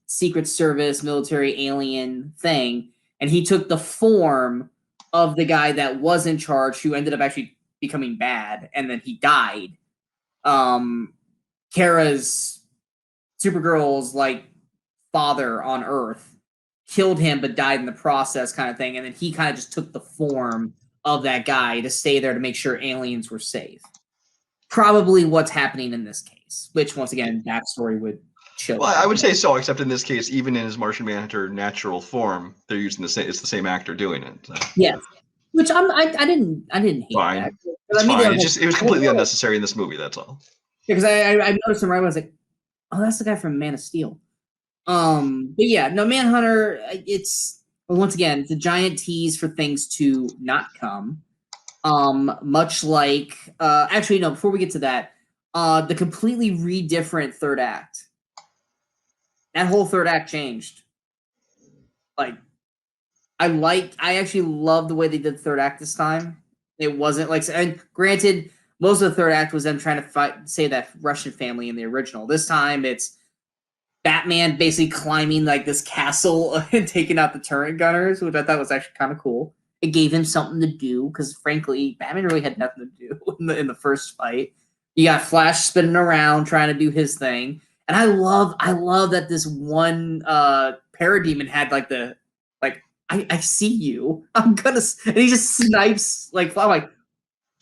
Secret Service military alien thing, and he took the form of the guy that was in charge, who ended up actually becoming bad, and then he died. Kara's Supergirl's like father on Earth killed him, but died in the process, kind of thing. And then he kind of just took the form of that guy to stay there to make sure aliens were safe. Probably what's happening in this case, which once again, backstory would show. Well, I would say so, except in this case, even in his Martian Manhunter natural form, they're using it's the same actor doing it. So. Yes, which I didn't hate fine. that. It's fine. It was completely unnecessary in this movie. That's all. Because I noticed him right away. I was like, oh, that's the guy from Man of Steel. But yeah, no, Manhunter. Once again, it's a giant tease for things to not come. Much like actually no. Before we get to that, the completely different third act. That whole third act changed. Like, I actually love the way they did the third act this time. It wasn't like, and granted, most of the third act was them trying to save that Russian family in the original. This time, it's Batman basically climbing like this castle and taking out the turret gunners, which I thought was actually kind of cool. It gave him something to do because, frankly, Batman really had nothing to do in the first fight. You got Flash spinning around trying to do his thing. And I love that this one parademon had I see you. I'm gonna, and he just snipes like I'm like,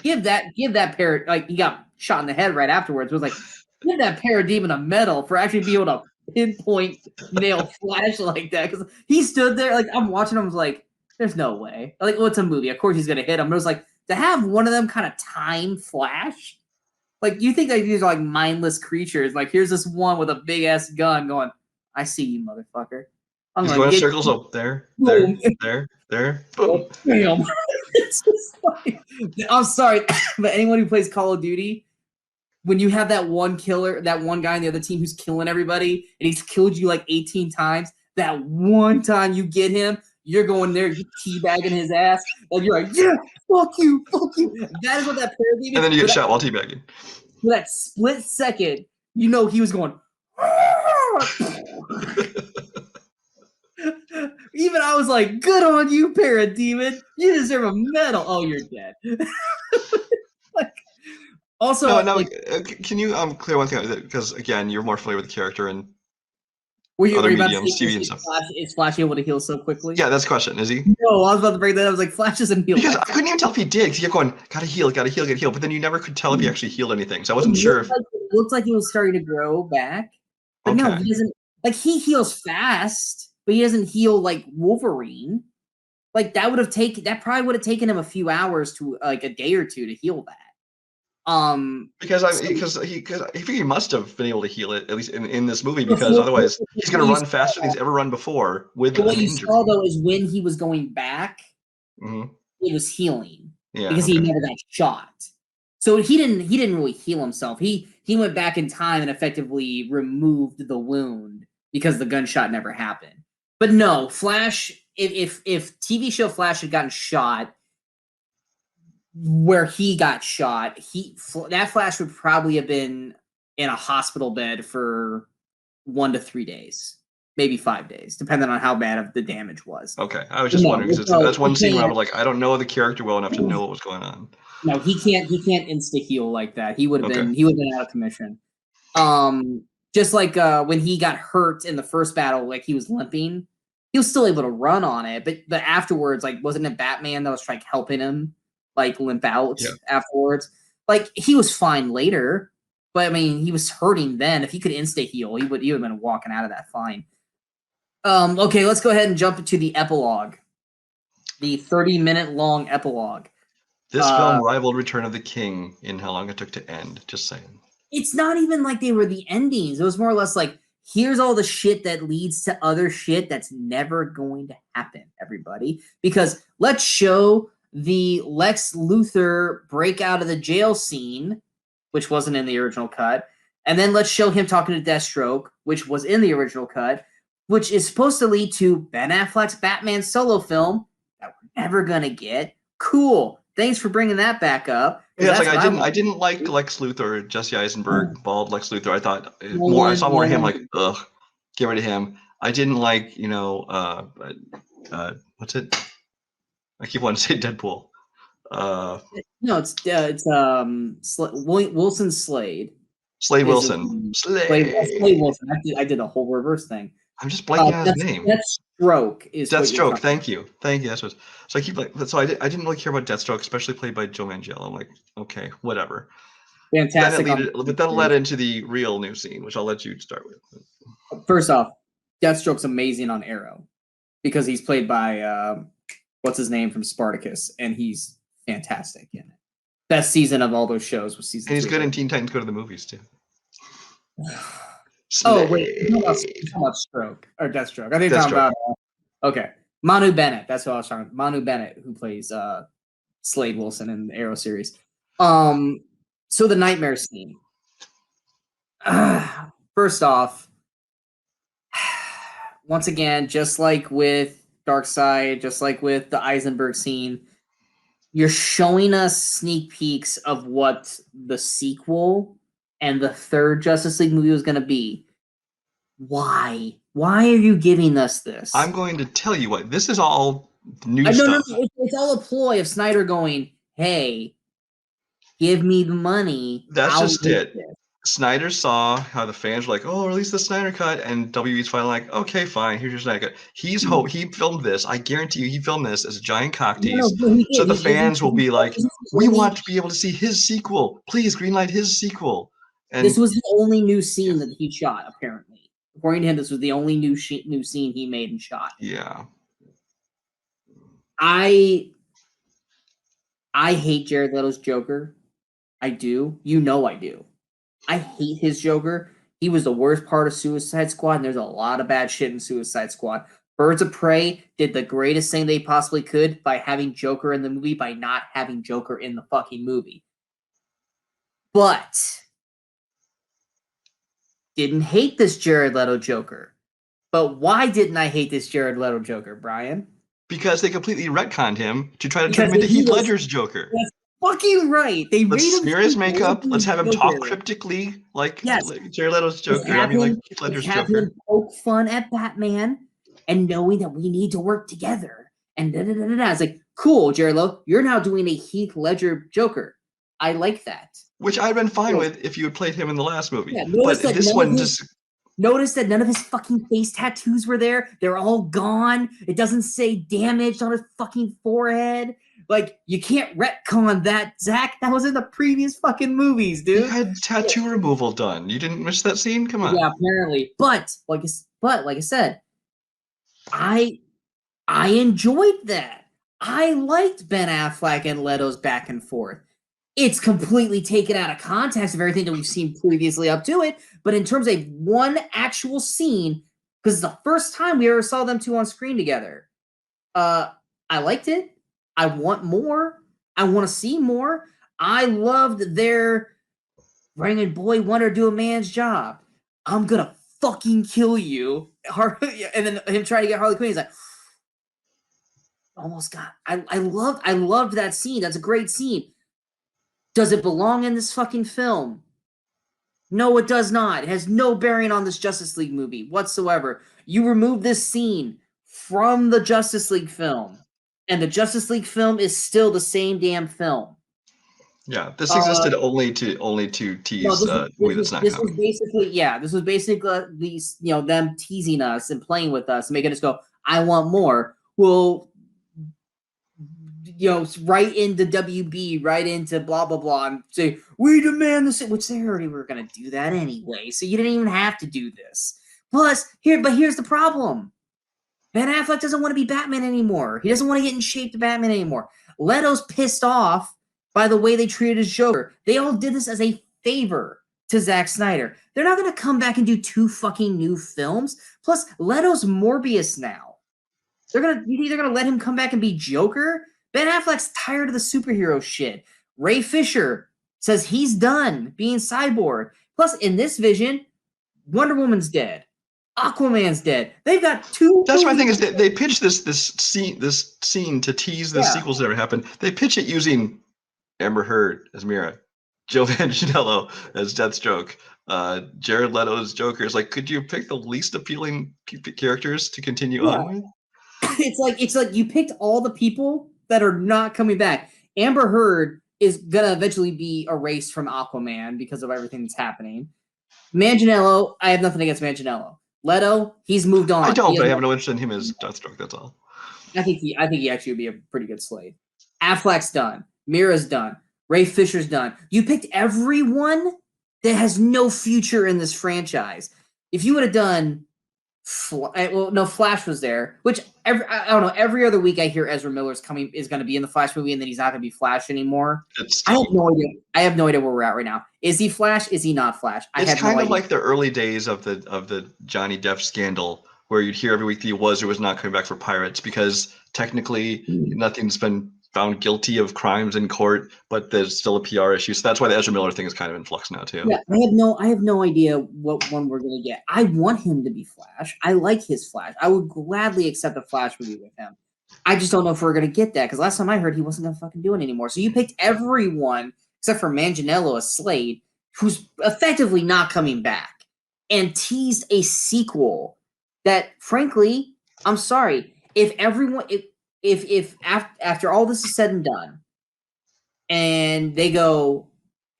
give that parrot, like, he got shot in the head right afterwards. It was like, give that parademon a medal for actually being able to pinpoint nail Flash like that, because he stood there like I'm watching him, I was like, there's no way. Like, well, it's a movie, of course he's gonna hit him. But it was like to have one of them kind of time Flash. Like, you think that these are like mindless creatures. Like, here's this one with a big ass gun going, I see you, motherfucker. I'm going in circles up there. Boom. There. Boom. It's just like, I'm sorry, but anyone who plays Call of Duty, when you have that one killer, that one guy on the other team who's killing everybody, and he's killed you like 18 times, that one time you get him, you're going there, you teabagging his ass, and you're like, yeah, fuck you, fuck you. That is what that parademon. And then you get shot while teabagging. For that split second, you know he was going. Even I was like, good on you, parademon. You deserve a medal. Oh, you're dead. Like, also, can you clear one thing? Because again, you're more familiar with the character and other mediums, TV and stuff. Is Flash able to heal so quickly? Yeah, that's the question. Is he? No, I was about to break that. I was like, Flash doesn't heal. Because I couldn't even tell if he did. Because he kept going, gotta heal. But then you never could tell if he actually healed anything. So I wasn't sure if. It looked like he was starting to grow back. But no, he doesn't. Like, he heals fast, but he doesn't heal like Wolverine. Like, that probably would have taken him a few hours to like a day or two to heal that. Because I think he must have been able to heal it, at least in this movie, because otherwise he's going to run faster than he's ever run before with an injury. What you saw, though, is when he was going back, it was healing. Yeah, because he never got shot. So he didn't really heal himself. He went back in time and effectively removed the wound because the gunshot never happened. But no, Flash, if TV show Flash had gotten shot where he got shot, that Flash would probably have been in a hospital bed for 1 to 3 days, maybe 5 days, depending on how bad of the damage was. Okay, I was just wondering because that's one scene where I was like, I don't know the character well enough to know what was going on. No, he can't insta heal like that. He would have been out of commission. Just like when he got hurt in the first battle, like he was limping, he was still able to run on it, but afterwards, like, wasn't it Batman that was like helping him like limp out afterwards? Like, he was fine later, but I mean, he was hurting then. If he could insta heal, he would have been walking out of that fine. Okay, let's go ahead and jump into the epilogue, the 30-minute long epilogue. This film rivaled Return of the King in how long it took to end. Just saying. It's not even like they were the endings. It was more or less like, here's all the shit that leads to other shit that's never going to happen, everybody. Because let's show the Lex Luthor break out of the jail scene, which wasn't in the original cut. And then let's show him talking to Deathstroke, which was in the original cut, which is supposed to lead to Ben Affleck's Batman solo film that we're never going to get. Cool. Thanks for bringing that back up. Yeah, it's like I didn't like Lex Luthor, Jesse Eisenberg, bald Lex Luthor. I thought I saw more of him like, ugh, get rid of him. I didn't like, what's it? I keep wanting to say Deadpool. No, it's Wilson Slade. Slade Wilson. Slade Wilson. I did a whole reverse thing. I'm just blanking on his name. Deathstroke is Deathstroke. Thank you. That's what. So I keep like. So I didn't really care about Deathstroke, especially played by Joe Manganiello. I'm like, okay, whatever. Fantastic. But that led into the real new scene, which I'll let you start with. First off, Deathstroke's amazing on Arrow because he's played by what's his name from Spartacus, and he's fantastic in it. Best season of all those shows was season 2. And he's good in Teen Titans Go to the Movies too. Oh wait, you're talking about Stroke or Deathstroke. I think you're talking about okay, Manu Bennett. That's what I was talking about. Manu Bennett, who plays Slade Wilson in the Arrow series. So the nightmare scene. First off, once again, just like with Darkseid, just like with the Eisenberg scene, you're showing us sneak peeks of what the sequel and the third Justice League movie was going to be. Why? Why are you giving us this? I'm going to tell you what. This is all new stuff. No. It's all a ploy of Snyder going, hey, give me the money. That's just it. Snyder saw how the fans were like, oh, release the Snyder Cut. And WB's finally like, okay, fine. Here's your Snyder Cut. He filmed this. I guarantee you he filmed this as a giant cock tease. So the fans will be like, we want to be able to see his sequel. Please greenlight his sequel. And this was the only new scene that he shot, apparently. According to him, this was the only new scene he made and shot. Yeah. I hate Jared Leto's Joker. I do. You know I do. I hate his Joker. He was the worst part of Suicide Squad, and there's a lot of bad shit in Suicide Squad. Birds of Prey did the greatest thing they possibly could by having Joker in the movie, by not having Joker in the fucking movie. But didn't hate this Jared Leto Joker. But why didn't I hate this Jared Leto Joker, Brian? Because they completely retconned him to try to turn Because him into he Heath was Ledger's Joker. That's fucking right. They made Let's him smear his think makeup. Let's have him talk Joker. cryptically like Yes. Jared Leto's Joker. I mean, like Heath Ledger's have Joker. him poke fun at Batman and knowing that we need to work together. And da-da-da-da-da. It's like, cool, Jared Leto, you're now doing a Heath Ledger Joker. I like that. Which I'd been fine with if you had played him in the last movie. Yeah, but this one just... Notice that none of his fucking face tattoos were there. They're all gone. It doesn't say damaged on his fucking forehead. Like, you can't retcon that, Zach. That was in the previous fucking movies, dude. He had tattoo removal done. You didn't miss that scene? Come on. Yeah, apparently. But like I said, I enjoyed that. I liked Ben Affleck and Leto's back and forth. It's completely taken out of context of everything that we've seen previously up to it. But in terms of one actual scene, because it's the first time we ever saw them two on screen together, I liked it. I want more. I want to see more. I loved their bringing boy wonder do a man's job. I'm gonna fucking kill you. And then him trying to get Harley Quinn. He's like, almost got. I loved that scene. That's a great scene. Does it belong in this fucking film? No, it does not. It has no bearing on this Justice League movie whatsoever. You remove this scene from the Justice League film, and the Justice League film is still the same damn film. Yeah, this existed only to tease a movie that's not coming. This was basically them teasing us and playing with us and making us go, I want more. Well, right into WB, right into blah, blah, blah, and say, we demand this, which they already were going to do that anyway, so you didn't even have to do this. Plus, here's the problem. Ben Affleck doesn't want to be Batman anymore. He doesn't want to get in shape to Batman anymore. Leto's pissed off by the way they treated his Joker. They all did this as a favor to Zack Snyder. They're not going to come back and do 2 fucking new films. Plus, Leto's Morbius now. You're either going to let him come back and be Joker. Ben Affleck's tired of the superhero shit. Ray Fisher says he's done being Cyborg. Plus, in this vision, Wonder Woman's dead. Aquaman's dead. They've got 2. That's my thing is they pitch this scene to tease the sequels that ever happened. They pitch it using Amber Heard as Mira, Joe Manganiello as Deathstroke, Jared Leto's Joker. It's like, could you pick the least appealing characters to continue on with? It's like you picked all the people that are not coming back. Amber Heard is gonna eventually be erased from Aquaman because of everything that's happening. Manganiello, I have nothing against Manganiello. Leto, he's moved on. I don't, but I have no interest in him as Deathstroke. That's all. I think he actually would be a pretty good Slade. Affleck's done. Mira's done. Ray Fisher's done. You picked everyone that has no future in this franchise. If you would have done, Flash was there, which I don't know. Every other week I hear Ezra Miller's going to be in the Flash movie, and then he's not going to be Flash anymore. I have no idea. I have no idea where we're at right now. Is he Flash? Is he not Flash? It's kind of like the early days of the Johnny Depp scandal, where you'd hear every week that he was or was not coming back for Pirates, because technically nothing's been found guilty of crimes in court, but there's still a PR issue. So that's why the Ezra Miller thing is kind of in flux now too. Yeah, I have no idea what one we're gonna get. I want him to be Flash. I like his Flash. I would gladly accept a Flash movie with him. I just don't know if we're gonna get that, because last time I heard he wasn't gonna fucking do it anymore. So you picked everyone except for Manganiello as Slade, who's effectively not coming back, and teased a sequel that, frankly, I'm sorry, if after all this is said and done, and they go,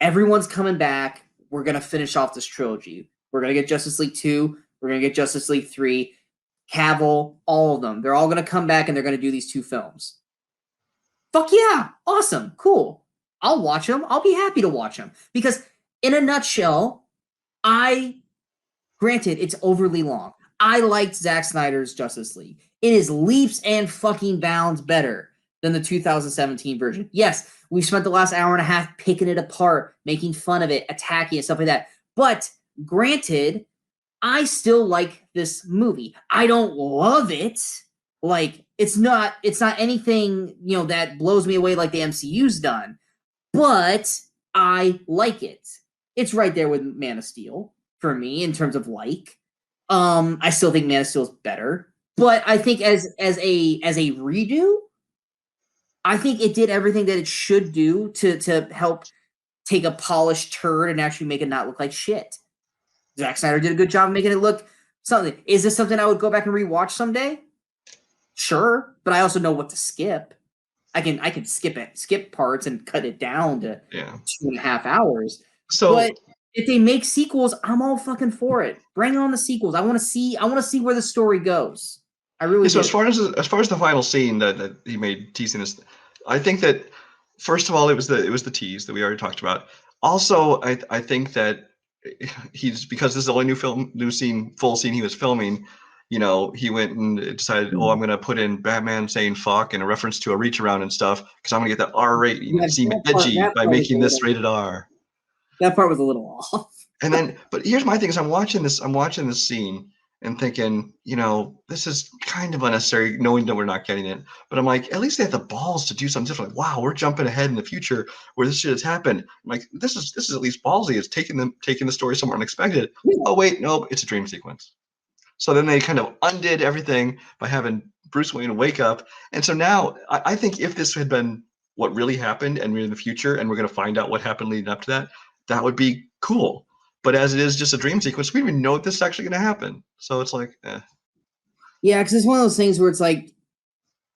everyone's coming back, we're going to finish off this trilogy. We're going to get Justice League 2, we're going to get Justice League 3, Cavill, all of them. They're all going to come back and they're going to do these 2 films. Fuck yeah, awesome, cool. I'll watch them. I'll be happy to watch them. Because in a nutshell, granted, it's overly long. I liked Zack Snyder's Justice League. It is leaps and fucking bounds better than the 2017 version. Yes, we spent the last hour and a half picking it apart, making fun of it, attacking it, stuff like that. But granted, I still like this movie. I don't love it. Like, it's not anything, that blows me away like the MCU's done. But I like it. It's right there with Man of Steel. for me in terms of like. I still think Man of Steel is better, but I think as a redo, I think it did everything that it should do to help take a polished turd and actually make it not look like shit. Zack Snyder did a good job of making it look something. Is this something I would go back and rewatch someday? Sure, but I also know what to skip. I can skip parts and cut it down to 2.5 hours. So, but if they make sequels, I'm all fucking for it. Bring on the sequels. I want to see where the story goes. I really so do. as far as the final scene that he made teasing this, I think that first of all it was the tease that we already talked about. Also, I think that he's, because this is the only full scene he was filming, you know, he went and decided, I'm going to put in Batman saying fuck and a reference to a reach around and stuff because I'm going to get that R rating and seem edgy by making this rated R. That part was a little off. And then, but here's my thing: is I'm watching this scene and thinking, you know, this is kind of unnecessary, knowing that we're not getting it. But I'm like, at least they have the balls to do something different. Like, wow, we're jumping ahead in the future where this shit has happened. I'm like, this is at least ballsy. It's taking the story somewhere unexpected. Oh wait, no, it's a dream sequence. So then they kind of undid everything by having Bruce Wayne wake up. And so now I think if this had been what really happened and we're in the future and we're going to find out what happened leading up to that, that would be cool. But as it is just a dream sequence, we don't even know what this is actually going to happen. So it's like, Yeah, because it's one of those things where it's like,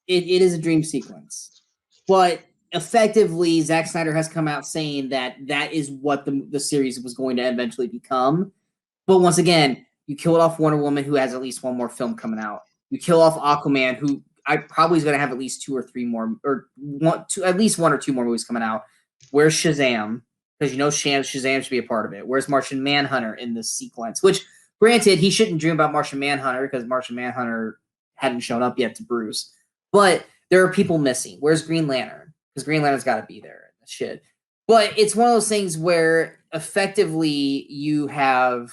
it is a dream sequence. But effectively, Zack Snyder has come out saying that is what the series was going to eventually become. But once again, you killed off Wonder Woman, who has at least one more film coming out. You kill off Aquaman, who I probably is going to have at least 2 or 3 more, or at least 1 or 2 more movies coming out. Where's Shazam? Because you know Shazam should be a part of it. Where's Martian Manhunter in this sequence? Which, granted, he shouldn't dream about Martian Manhunter because Martian Manhunter hadn't shown up yet to Bruce. But there are people missing. Where's Green Lantern? Because Green Lantern's got to be there. Shit. But it's one of those things where effectively you have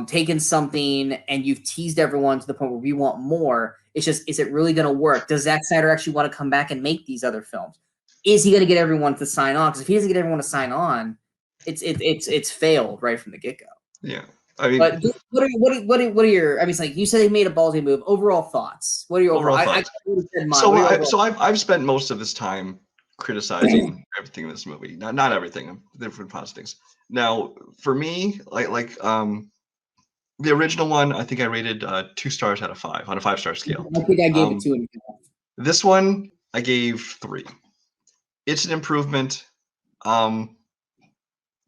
taken something and you've teased everyone to the point where we want more. It's just, is it really going to work? Does Zack Snyder actually want to come back and make these other films? Is he going to get everyone to sign on? Because if he doesn't get everyone to sign on, it's failed right from the get go. Yeah, I mean, but what are your? I mean, it's like you said they made a ballsy move. Overall thoughts? What are your overall thoughts? I've spent most of this time criticizing everything in this movie. Not everything. Different positive things. Now, for me, like the original one, I think I rated 2 stars out of 5 on a 5-star scale. I think I gave it 2.5. This one I gave 3. It's an improvement.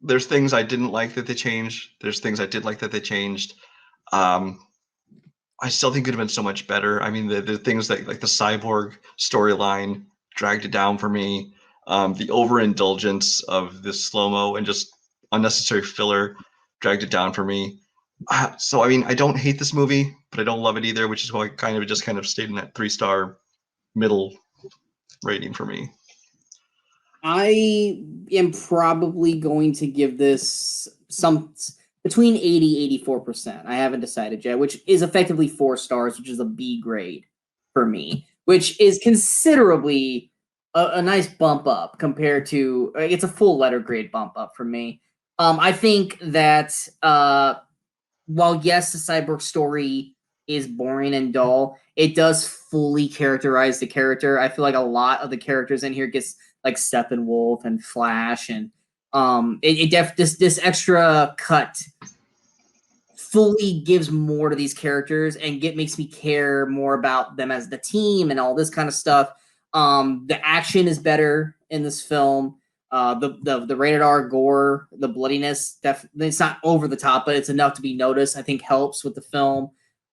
There's things I didn't like that they changed. There's things I did like that they changed. I still think it could have been so much better. I mean, the things that, like the cyborg storyline, dragged it down for me. The overindulgence of this slow-mo and just unnecessary filler dragged it down for me. So, I mean, I don't hate this movie, but I don't love it either, which is why I kind of stayed in that 3-star middle rating for me. I am probably going to give this some between 80-84%. I haven't decided yet, which is effectively 4 stars, which is a B grade for me, which is considerably a nice bump up compared to, it's a full letter grade bump up for me. I think that while yes, the cyborg story is boring and dull, it does fully characterize the character. I feel like a lot of the characters in here gets like Steppenwolf and Flash, and this extra cut fully gives more to these characters and makes me care more about them as the team and all this kind of stuff. The action is better in this film. The rated R gore, the bloodiness, definitely it's not over the top, but it's enough to be noticed. I think helps with the film.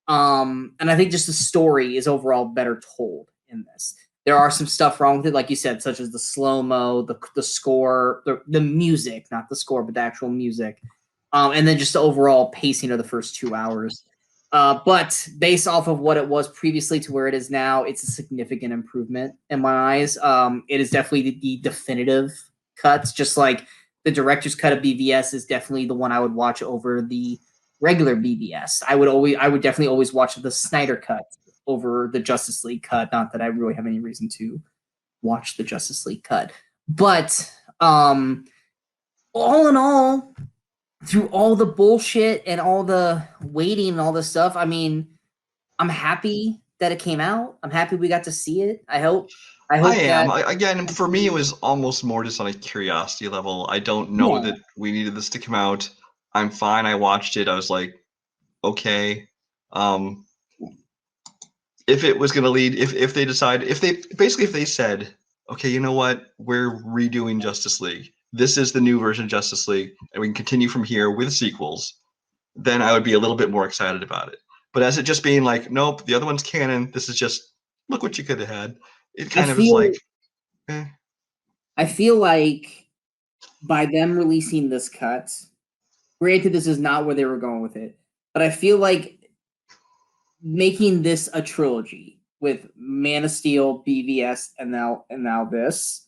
And I think just the story is overall better told in this. There are some stuff wrong with it, like you said, such as the slow-mo, the score, the music, not the score, but the actual music. And then just the overall pacing of the first 2 hours. But based off of what it was previously to where it is now, it's a significant improvement in my eyes. It is definitely the definitive cuts, just like the director's cut of BVS is definitely the one I would watch over the regular BVS. I would definitely always watch the Snyder cut over the Justice League cut. Not that I really have any reason to watch the Justice League cut. But all in all, through all the bullshit and all the waiting and all this stuff, I mean, I'm happy that it came out. I'm happy we got to see it. I hope I that am. Again, for me, it was almost more just on a curiosity level. I don't know yeah. that we needed this to come out. I'm fine. I watched it. I was like, okay. Um, if it was going to lead, if they decide, if they said, okay, you know what, we're redoing Justice League. This is the new version of Justice League, and we can continue from here with sequels. Then I would be a little bit more excited about it. But as it just being like, nope, the other one's canon. This is just look what you could have had. It I kind of is feel like, eh. I feel like by them releasing this cut, granted this is not where they were going with it, but I feel like making this a trilogy with Man of Steel, BVS, and now this,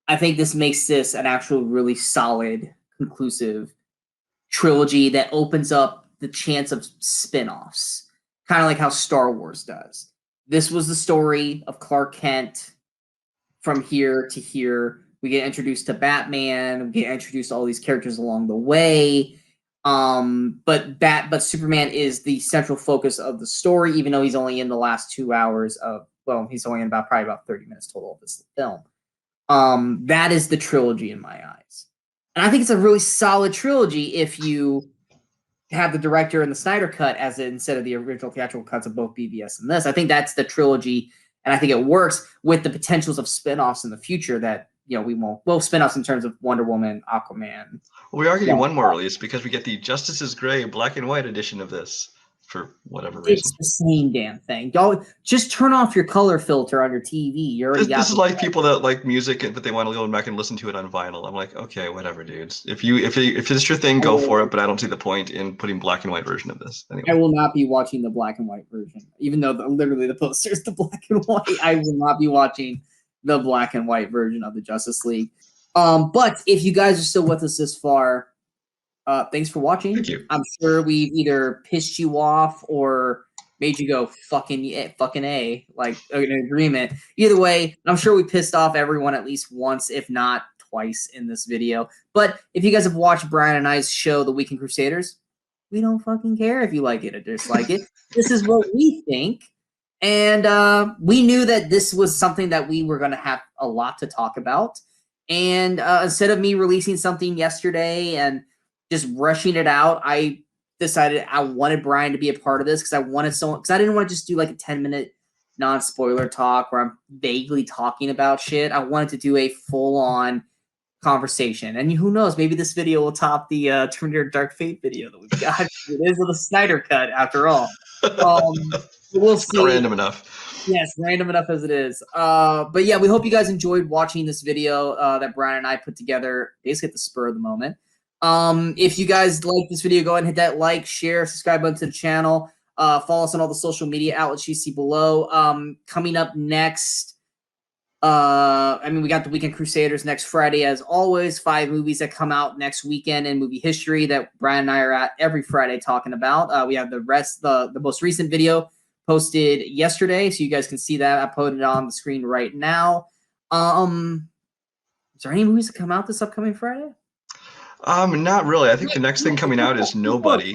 I think this makes this an actual really solid, conclusive trilogy that opens up the chance of spin-offs, kind of like how Star Wars does. This was the story of Clark Kent from here to here. We get introduced to Batman. We get introduced to all these characters along the way. But Superman is the central focus of the story, even though he's only in the last 2 hours of, well, he's only in probably about 30 minutes total of this film. That is the trilogy in my eyes. And I think it's a really solid trilogy if you have the director and the Snyder cut as instead of the original theatrical cuts of both BVS and this. I think that's the trilogy, and I think it works with the potentials of spin-offs in the future that we won't. Well, spin-offs in terms of Wonder Woman, Aquaman. Well, we are getting one more release because we get the Justice is Gray black and white edition of this for whatever reason. It's the same damn thing. Y'all just turn off your color filter on your TV. You already got this is like people that like music but they want to go back and listen to it on vinyl. I'm like, okay, whatever, dudes. If it's your thing, go for it. But I don't see the point in putting black and white version of this. Anyway. I will not be watching the black and white version, even though literally the poster is the black and white. I will not be watching the black and white version of the Justice League. But if you guys are still with us this far, thanks for watching. Thank you. I'm sure we've either pissed you off or made you go fucking A, like an agreement. Either way, I'm sure we pissed off everyone at least once, if not twice, in this video. But if you guys have watched Brian and I's show, The Weekend Crusaders, we don't fucking care if you like it or dislike it. This is what we think. And we knew that this was something that we were going to have a lot to talk about. And instead of me releasing something yesterday and just rushing it out, I decided I wanted Brian to be a part of this because I didn't want to just do like a 10-minute non-spoiler talk where I'm vaguely talking about shit. I wanted to do a full-on conversation. And who knows, maybe this video will top the Terminator Dark Fate video that we've got. It is with a Snyder cut, after all. We'll see. Not random enough. Yes, random enough as it is. But yeah, we hope you guys enjoyed watching this video that Brian and I put together basically at the spur of the moment. If you guys like this video, go ahead and hit that like, share, subscribe button to the channel. Follow us on all the social media outlets you see below. Coming up next, we got the Weekend Crusaders next Friday, as always. 5 movies that come out next weekend in movie history that Brian and I are at every Friday talking about. We have the most recent video posted yesterday, so you guys can see that. I put it on the screen right now. Is there any movies that come out this upcoming Friday? Not really. I think the next thing coming out is Nobody.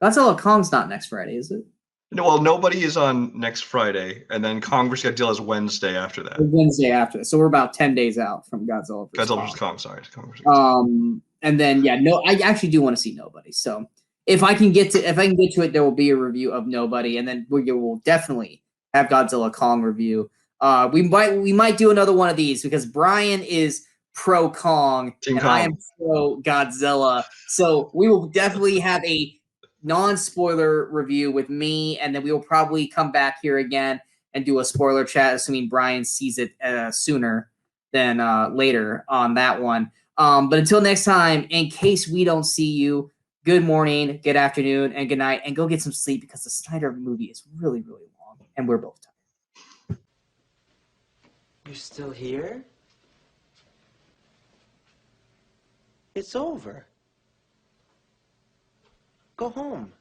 Godzilla Kong's not next Friday, is it? No, well, Nobody is on next Friday, and then Kong vs. Godzilla is Wednesday after that. Wednesday after that. So we're about 10 days out from Godzilla vs. Kong. Sorry. Kong vs. Godzilla. And then I actually do want to see Nobody. So if I can get to it, there will be a review of Nobody, and then we will definitely have Godzilla Kong review. We might do another one of these because Brian is pro Kong Team and Kong. I am pro Godzilla. So we will definitely have a non-spoiler review with me, and then we will probably come back here again and do a spoiler chat, assuming Brian sees it sooner than later on that one. But until next time, in case we don't see you, good morning, good afternoon, and good night, and go get some sleep because the Snyder movie is really, really long, and we're both tired. You're still here? It's over. Go home.